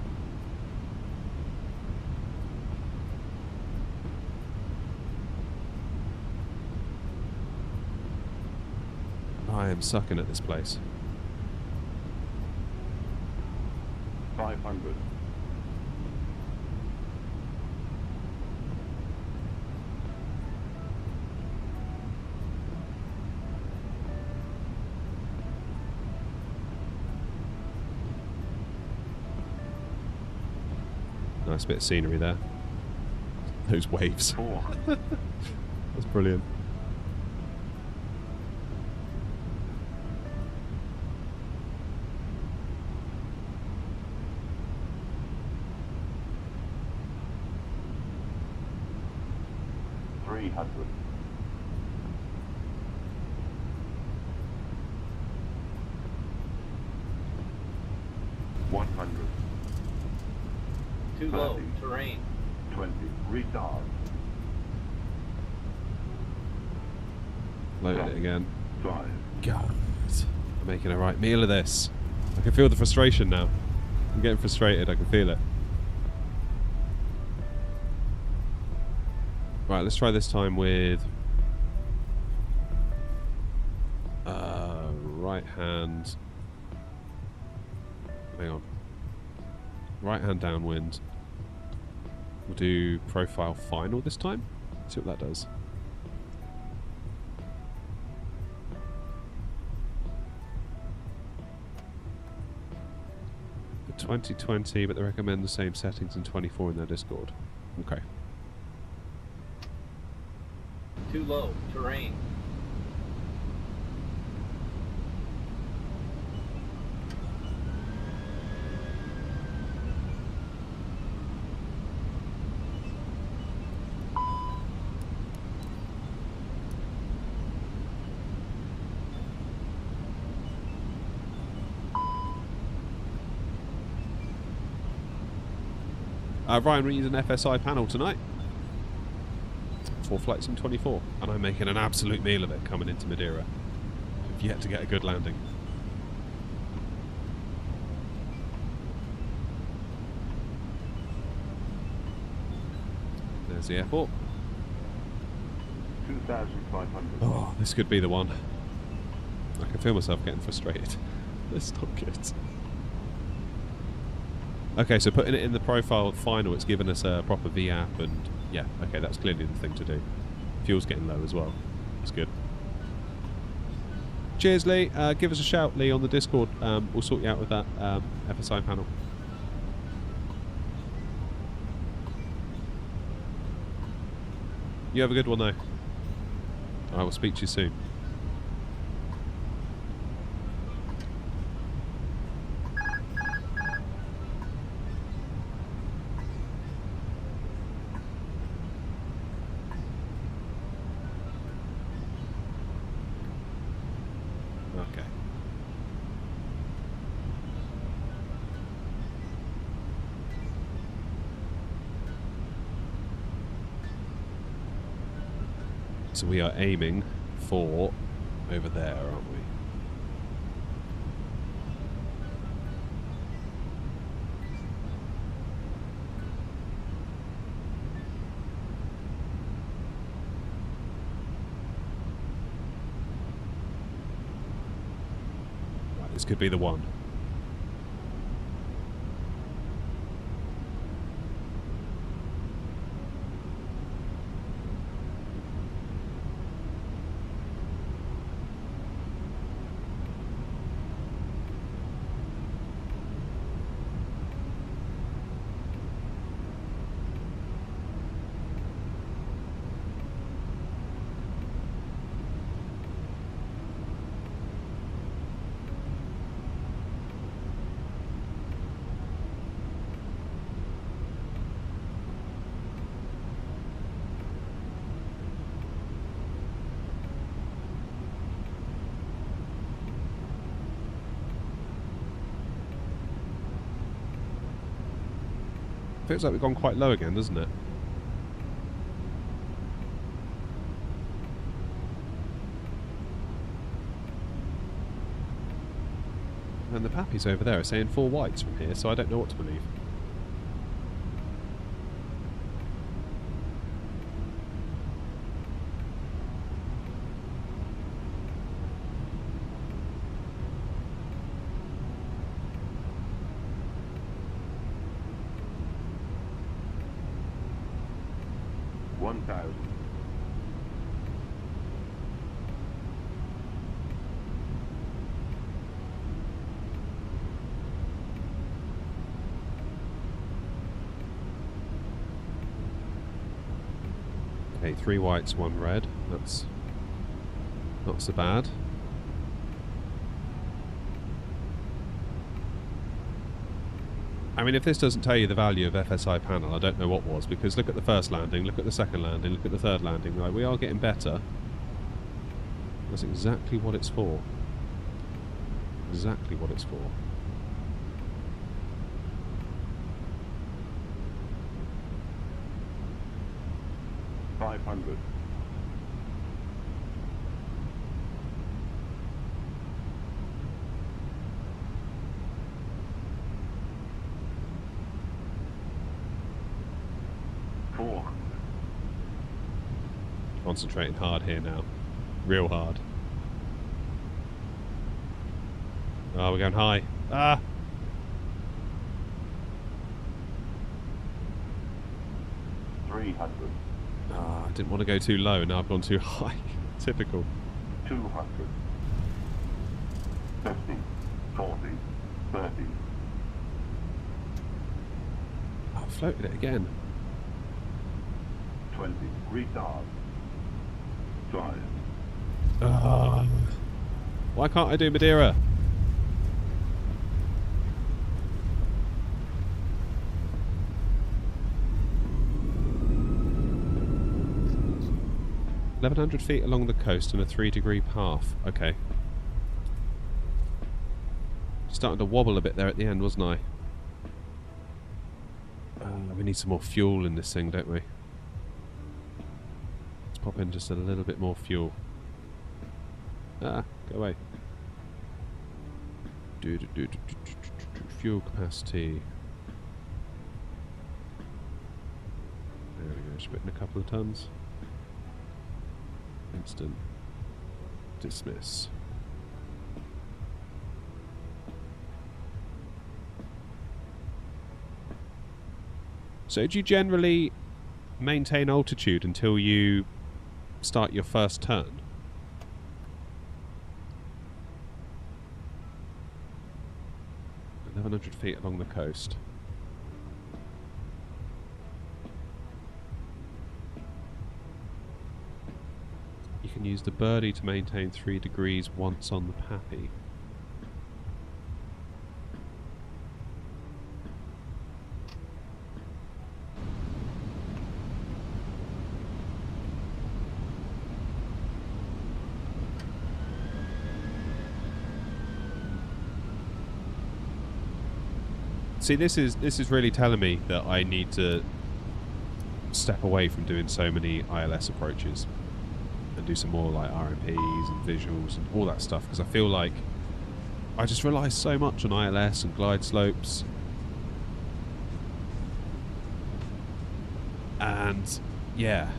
I am sucking at this place. 500. Nice bit of scenery there. Those waves. 400. That's brilliant. Too low. Terrain. 20. Retard. Loaded it again. 5. God. I'm making a right meal of this. I can feel the frustration now. I'm getting frustrated, I can feel it. Right, let's try this time with right hand. Hang on. Right hand downwind. We'll do profile final this time. See what that does. For 2020, but they recommend the same settings in 24 in their Discord. Okay. Too low. Terrain. Ryan, we're using an FSI panel tonight. 4 flights in 24. And I'm making an absolute meal of it coming into Madeira. I've yet to get a good landing. There's the airport. 2,500. Oh, this could be the one. I can feel myself getting frustrated. That's not good. Okay, so putting it in the profile final, it's given us a proper V-app, and yeah, okay, that's clearly the thing to do. Fuel's getting low as well. That's good. Cheers, Lee. Give us a shout, Lee, on the Discord. We'll sort you out with that FSI panel. You have a good one, though. I will speak to you soon. Okay. So we are aiming for over there, aren't we? Right, this could be the one. Feels like we've gone quite low again, doesn't it? And the pappies over there are saying 4 whites from here, so I don't know what to believe. Okay, 3 whites, 1 red. That's not so bad. I mean, if this doesn't tell you the value of FSI panel, I don't know what was, because look at the first landing, look at the second landing, look at the third landing. Like, we are getting better. That's exactly what it's for. Exactly what it's for. $500. $400. Concentrating hard here now. Real hard. Oh, we're going high. Ah! $300. Ah, I didn't want to go too low, now I've gone too high. Typical. 200. 50. 40. 30. Oh, I floated it again. 20. Retard. 5. Ah. Why can't I do Madeira? $1,100 feet along the coast and a 3-degree path. Okay. Starting to wobble a bit there at the end, wasn't I? We need some more fuel in this thing, don't we? Let's pop in just a little bit more fuel. Ah, go away. Fuel capacity. There we go, just put in a couple of tons. Instant. Dismiss. So do you generally maintain altitude until you start your first turn? $1,100 along the coast. You can use the birdie to maintain 3 degrees once on the Pappy. See, this is really telling me that I need to step away from doing so many ILS approaches and do some more like RMPs and visuals and all that stuff, because I feel like I just rely so much on ILS and glide slopes, and yeah,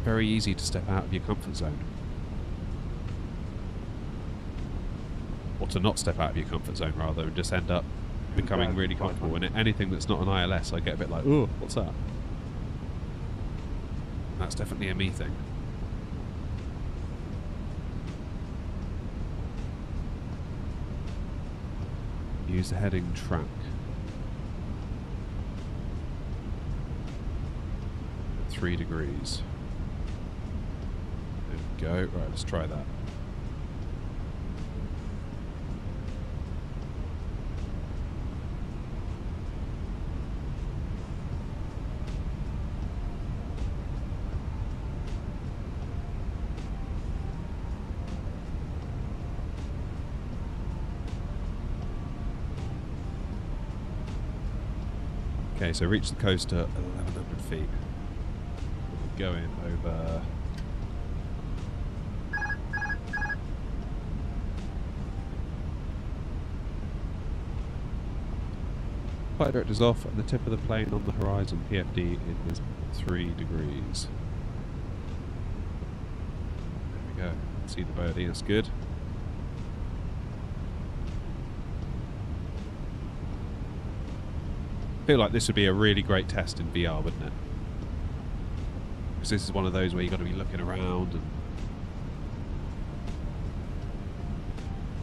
very easy to step out of your comfort zone. Or to not step out of your comfort zone, rather, and just end up becoming really comfortable. And anything that's not an ILS, I get a bit like, oh, what's that? That's definitely a me thing. Use the heading track. 3 degrees. There we go. Right, let's try that. Okay, so reach the coast at 1,100 feet. We're going over. Flight director's off, and the tip of the plane on the horizon. PFD is 3 degrees. There we go. See the birdie, that's good. I feel like this would be a really great test in VR, wouldn't it? Because this is one of those where you've got to be looking around and...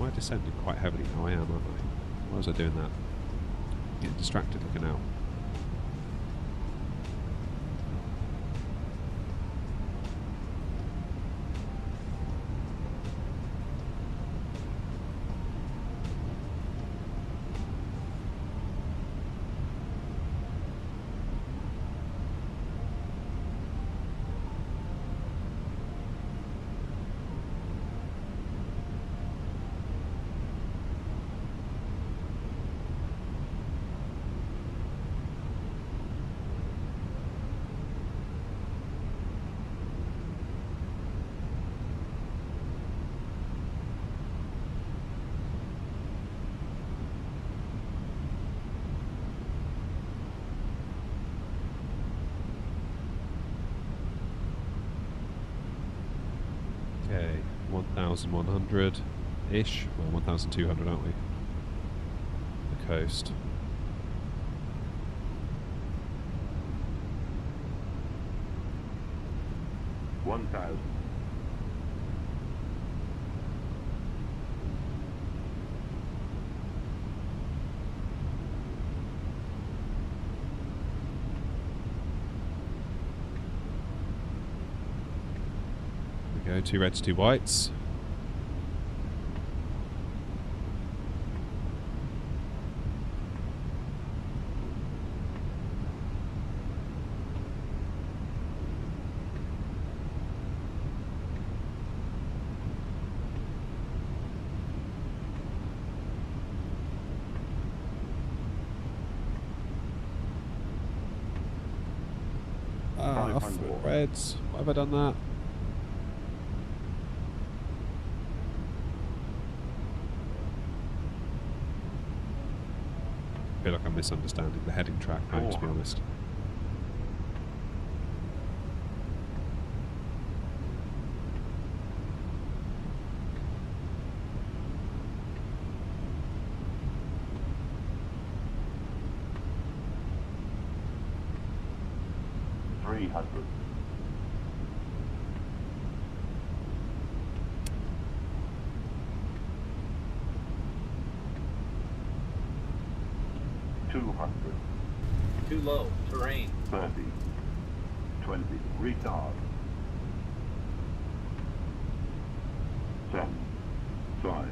Am I descending quite heavily now? I am, aren't I? Why was I doing that? Getting distracted looking out. Okay, 1,100-ish. Well, 1,200, aren't we? The coast. Go 2 reds, 2 whites. Off 500. reds. Why have I done that? I feel like I'm misunderstanding the heading track now, to be honest. $300. 200. Too low. Terrain. 30. 20. Retard. 7. 5.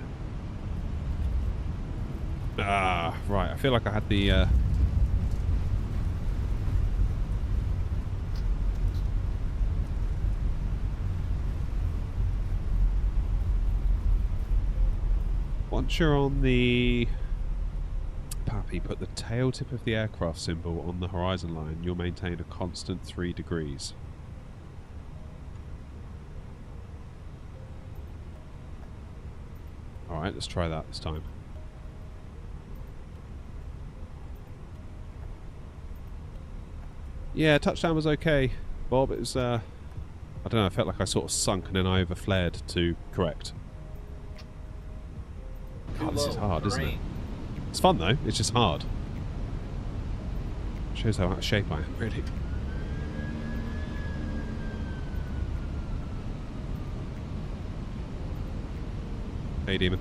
Ah, right. I feel like I had the... Once you're on the... Pappy, put the tail tip of the aircraft symbol on the horizon line. You'll maintain a constant 3 degrees. Alright, let's try that this time. Yeah, touchdown was okay, Bob. It was, I don't know, I felt like I sort of sunk and then I overflared to correct. God, this is hard, isn't it? It's fun though, it's just hard. Shows how out of shape I am, really. Hey, Demon.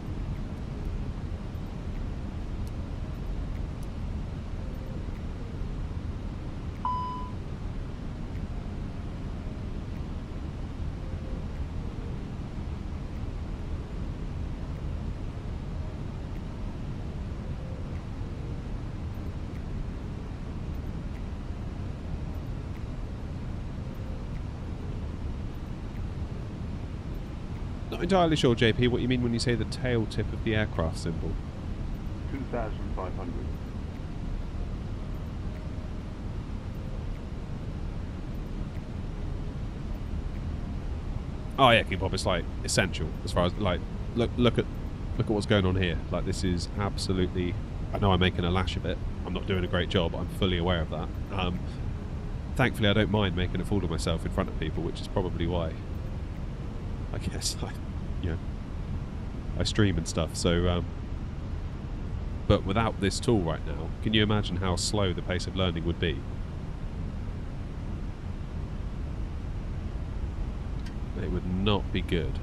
Not entirely sure, JP, what you mean when you say the tail tip of the aircraft symbol. 2,500. Oh yeah, King Bob, it's like essential as far as like look at what's going on here. Like this is absolutely. I know I'm making a lash of it. I'm not doing a great job. I'm fully aware of that. Thankfully, I don't mind making a fool of myself in front of people, which is probably why. I guess I stream and stuff. So, but without this tool right now, can you imagine how slow the pace of learning would be? It would not be good.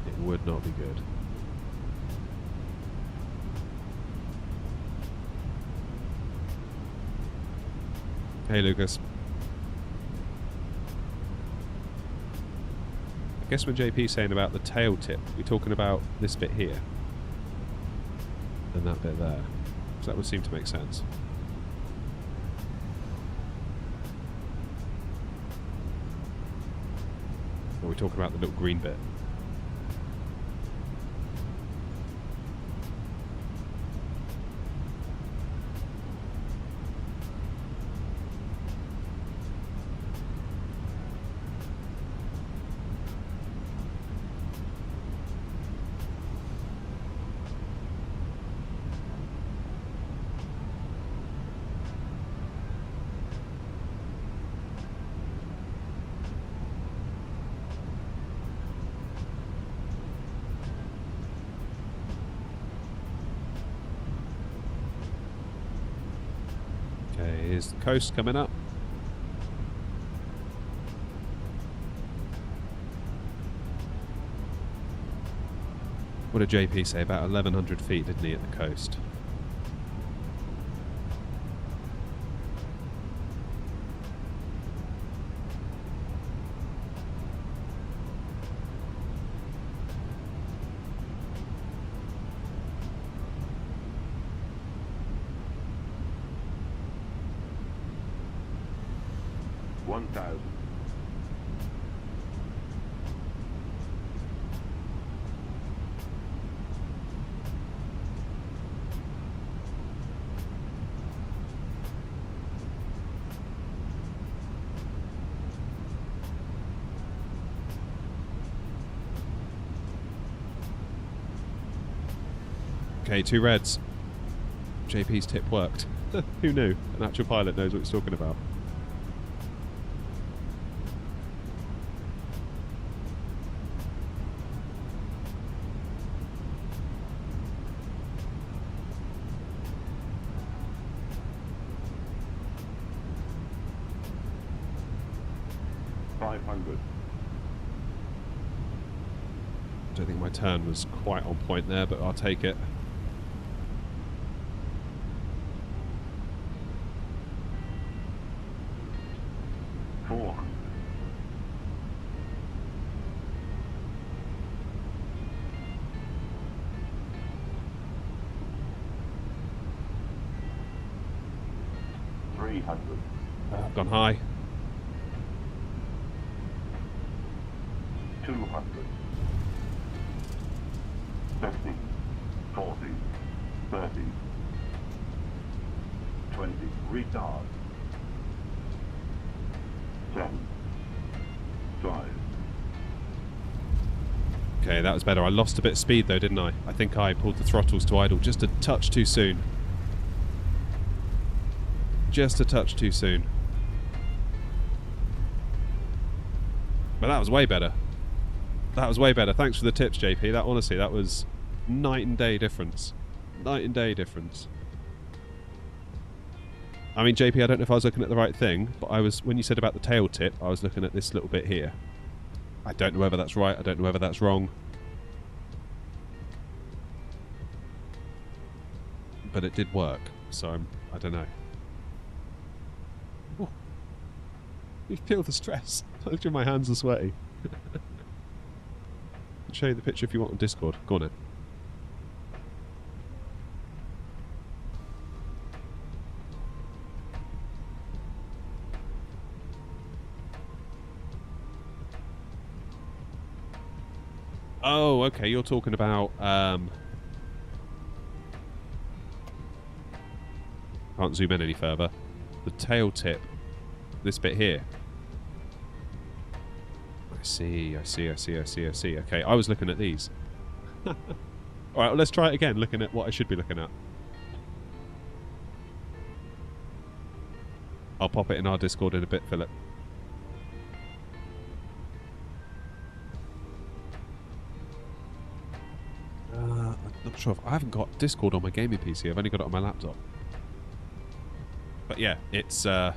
It would not be good. Hey, Lucas. I guess when JP's saying about the tail tip, we're talking about this bit here. And that bit there. So that would seem to make sense. Or are we talking about the little green bit? Here's the coast coming up. What did JP say? About 1,100 feet, didn't he, at the coast? Okay, 2 reds. JP's tip worked. Who knew? An actual pilot knows what he's talking about. I don't think my turn was quite on point there, but I'll take it. I've gone high. 200. 50, 40, 30, 20, retard. 7, 5. Okay, that was better. I lost a bit of speed though, didn't I? I think I pulled the throttles to idle just a touch too soon. Just a touch too soon. But that was way better. That was way better. Thanks for the tips, JP. That honestly, that was night and day difference. Night and day difference. I mean, JP, I don't know if I was looking at the right thing, but I was, when you said about the tail tip, I was looking at this little bit here. I don't know whether that's right. I don't know whether that's wrong. But it did work, so I don't know. Oh. You feel the stress. Look at my hands are sweaty. I'll show you the picture if you want on Discord. Go on then. Oh, okay, you're talking about can't zoom in any further. The tail tip. This bit here. I see. Okay, I was looking at these. Alright, well, let's try it again, looking at what I should be looking at. I'll pop it in our Discord in a bit, Philip. I'm not sure if I haven't got Discord on my gaming PC. I've only got it on my laptop. But yeah, it's that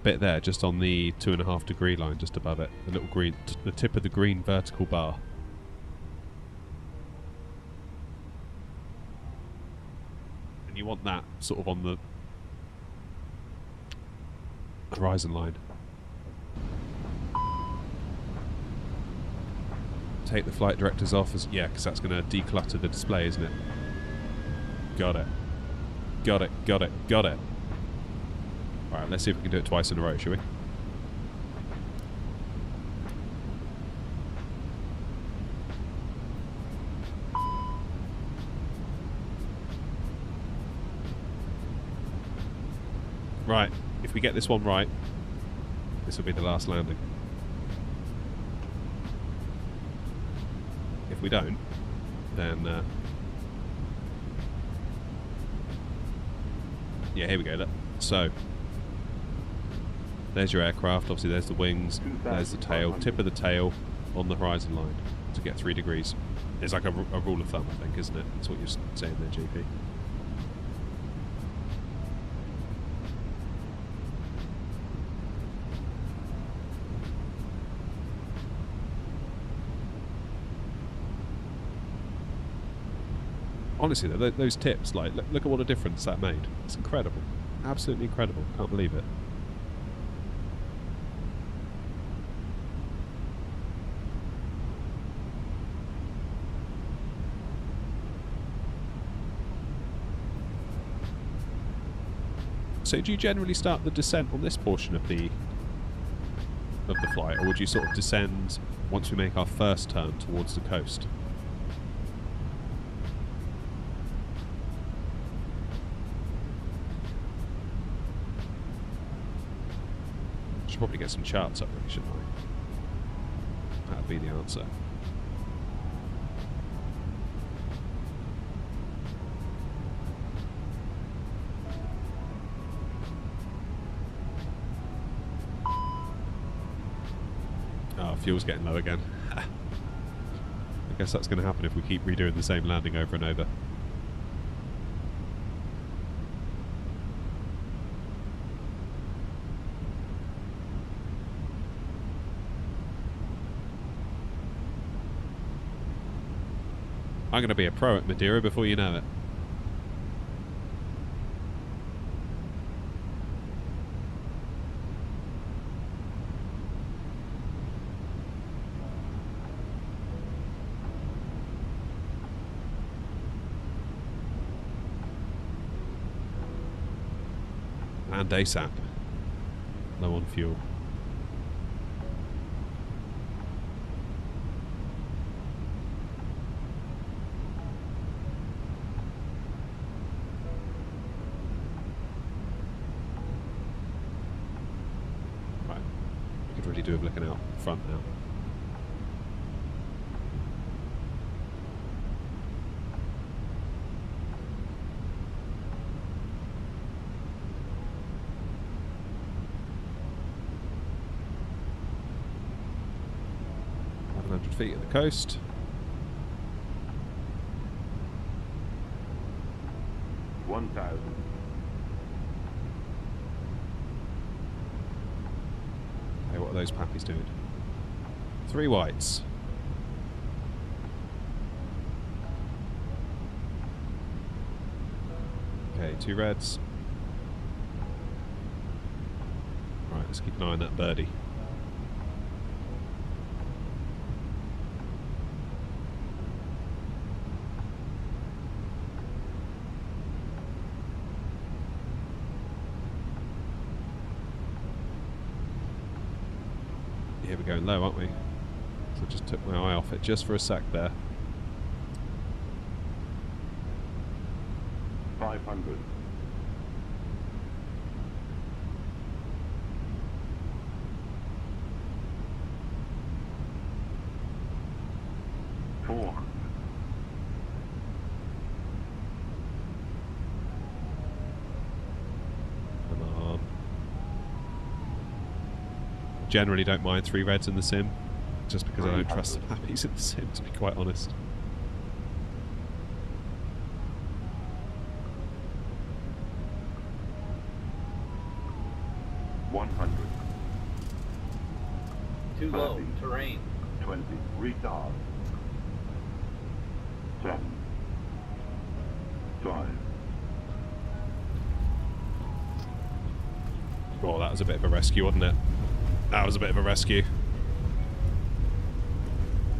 bit there, just on the 2.5 degree line, just above it, the little green, the tip of the green vertical bar. And you want that sort of on the horizon line. Take the flight directors off, as yeah, because that's going to declutter the display, isn't it? Got it. Got it, got it, got it. Alright, let's see if we can do it twice in a row, shall we? Right, if we get this one right, this will be the last landing. If we don't, then yeah, here we go. Look. So there's your aircraft. Obviously, there's the wings. There's the tail. Tip of the tail on the horizon line to get 3 degrees. It's like a rule of thumb, I think, isn't it? That's what you're saying there, JP. Honestly, though, those tips, like, look at what a difference that made. It's incredible. Absolutely incredible. Can't believe it. So do you generally start the descent on this portion of the flight, or would you sort of descend once we make our first turn towards the coast? should probably get some charts up, really, shouldn't I? That'd be the answer. Oh, fuel's getting low again. I guess that's going to happen if we keep redoing the same landing over and over. I'm going to be a pro at Madeira before you know it. And ASAP. Low on fuel. Right. I could really do with looking out front now. Feet at the coast. $1,000. Okay, what are those pappies doing? 3 whites. Okay, 2 reds. Right, let's keep an eye on that birdie. Here we're going low, aren't we? So I just took my eye off it just for a sec there. 500. Generally don't mind 3 reds in the sim, just because I don't trust the pappies in the sim, to be quite honest. Too low. Terrain. 20. Retard. 10. 5. Oh, that was a bit of a rescue, wasn't it? That was a bit of a rescue.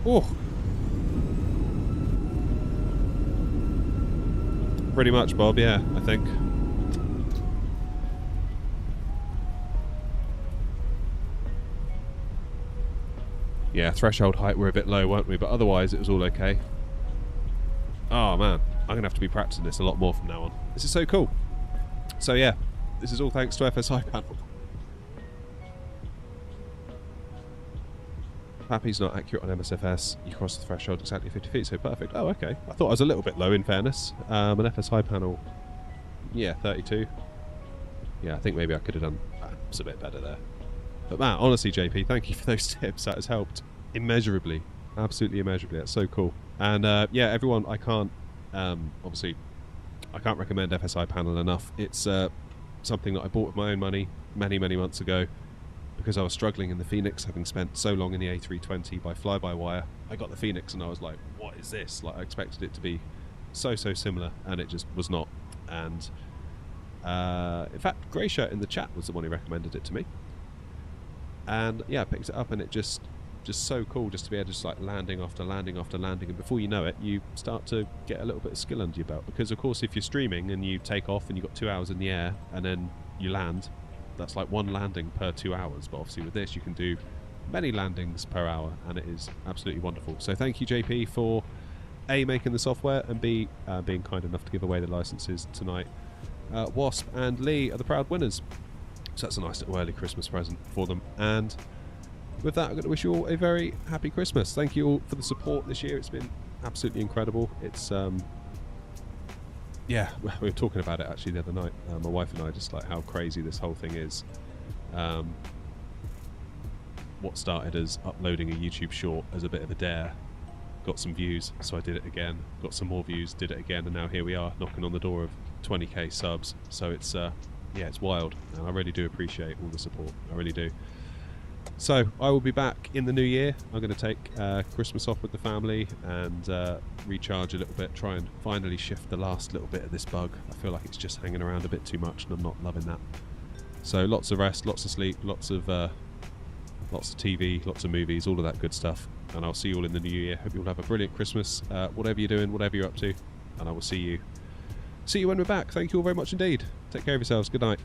Oh. Pretty much, Bob, yeah, I think. Yeah, threshold height we're a bit low, weren't we? But otherwise it was all okay. Oh man, I'm going to have to be practicing this a lot more from now on. This is so cool. So yeah, this is all thanks to FSI panel. Pappy's not accurate on MSFS. You cross the threshold exactly 50 feet, so perfect. Oh, okay. I thought I was a little bit low, in fairness. An FSI panel, yeah, 32. Yeah, I think maybe I could have done perhaps a bit better there. But man, honestly, JP, thank you for those tips. That has helped immeasurably. Absolutely immeasurably. That's so cool. And yeah, everyone, I can't, obviously, I can't recommend FSI panel enough. It's something that I bought with my own money many, many months ago. Because I was struggling in the Phoenix, having spent so long in the A320 by fly-by-wire. I got the Phoenix and I was like, what is this? Like, I expected it to be so similar, and it just was not. And in fact, Grey Shirt in the chat was the one who recommended it to me. And yeah, I picked it up, and it just so cool just to be able to just like landing after landing after landing, and before you know it, you start to get a little bit of skill under your belt. Because of course, if you're streaming and you take off and you've got 2 hours in the air and then you land, that's like 1 landing per 2 hours. But obviously with this you can do many landings per hour, and it is absolutely wonderful. So thank you, JP, for A, making the software, and B, being kind enough to give away the licenses tonight. Wasp and Lee are the proud winners. So that's a nice little early Christmas present for them. And with that, I'm going to wish you all a very happy Christmas. Thank you all for the support this year. It's been absolutely incredible. It's yeah, we were talking about it actually the other night, my wife and I, just like how crazy this whole thing is. What started as uploading a YouTube short as a bit of a dare got some views, so I did it again, got some more views, did it again, and now here we are knocking on the door of 20k subs. So it's yeah, it's wild, and I really do appreciate all the support. I really do. So I will be back in the new year. I'm going to take Christmas off with the family and recharge a little bit, try and finally shift the last little bit of this bug. I feel like it's just hanging around a bit too much and I'm not loving that. So lots of rest, lots of sleep, lots of TV, lots of movies, all of that good stuff. And I'll see you all in the new year. Hope you all have a brilliant Christmas, whatever you're doing, whatever you're up to. And I will see you when we're back. Thank you all very much indeed. Take care of yourselves. Good night.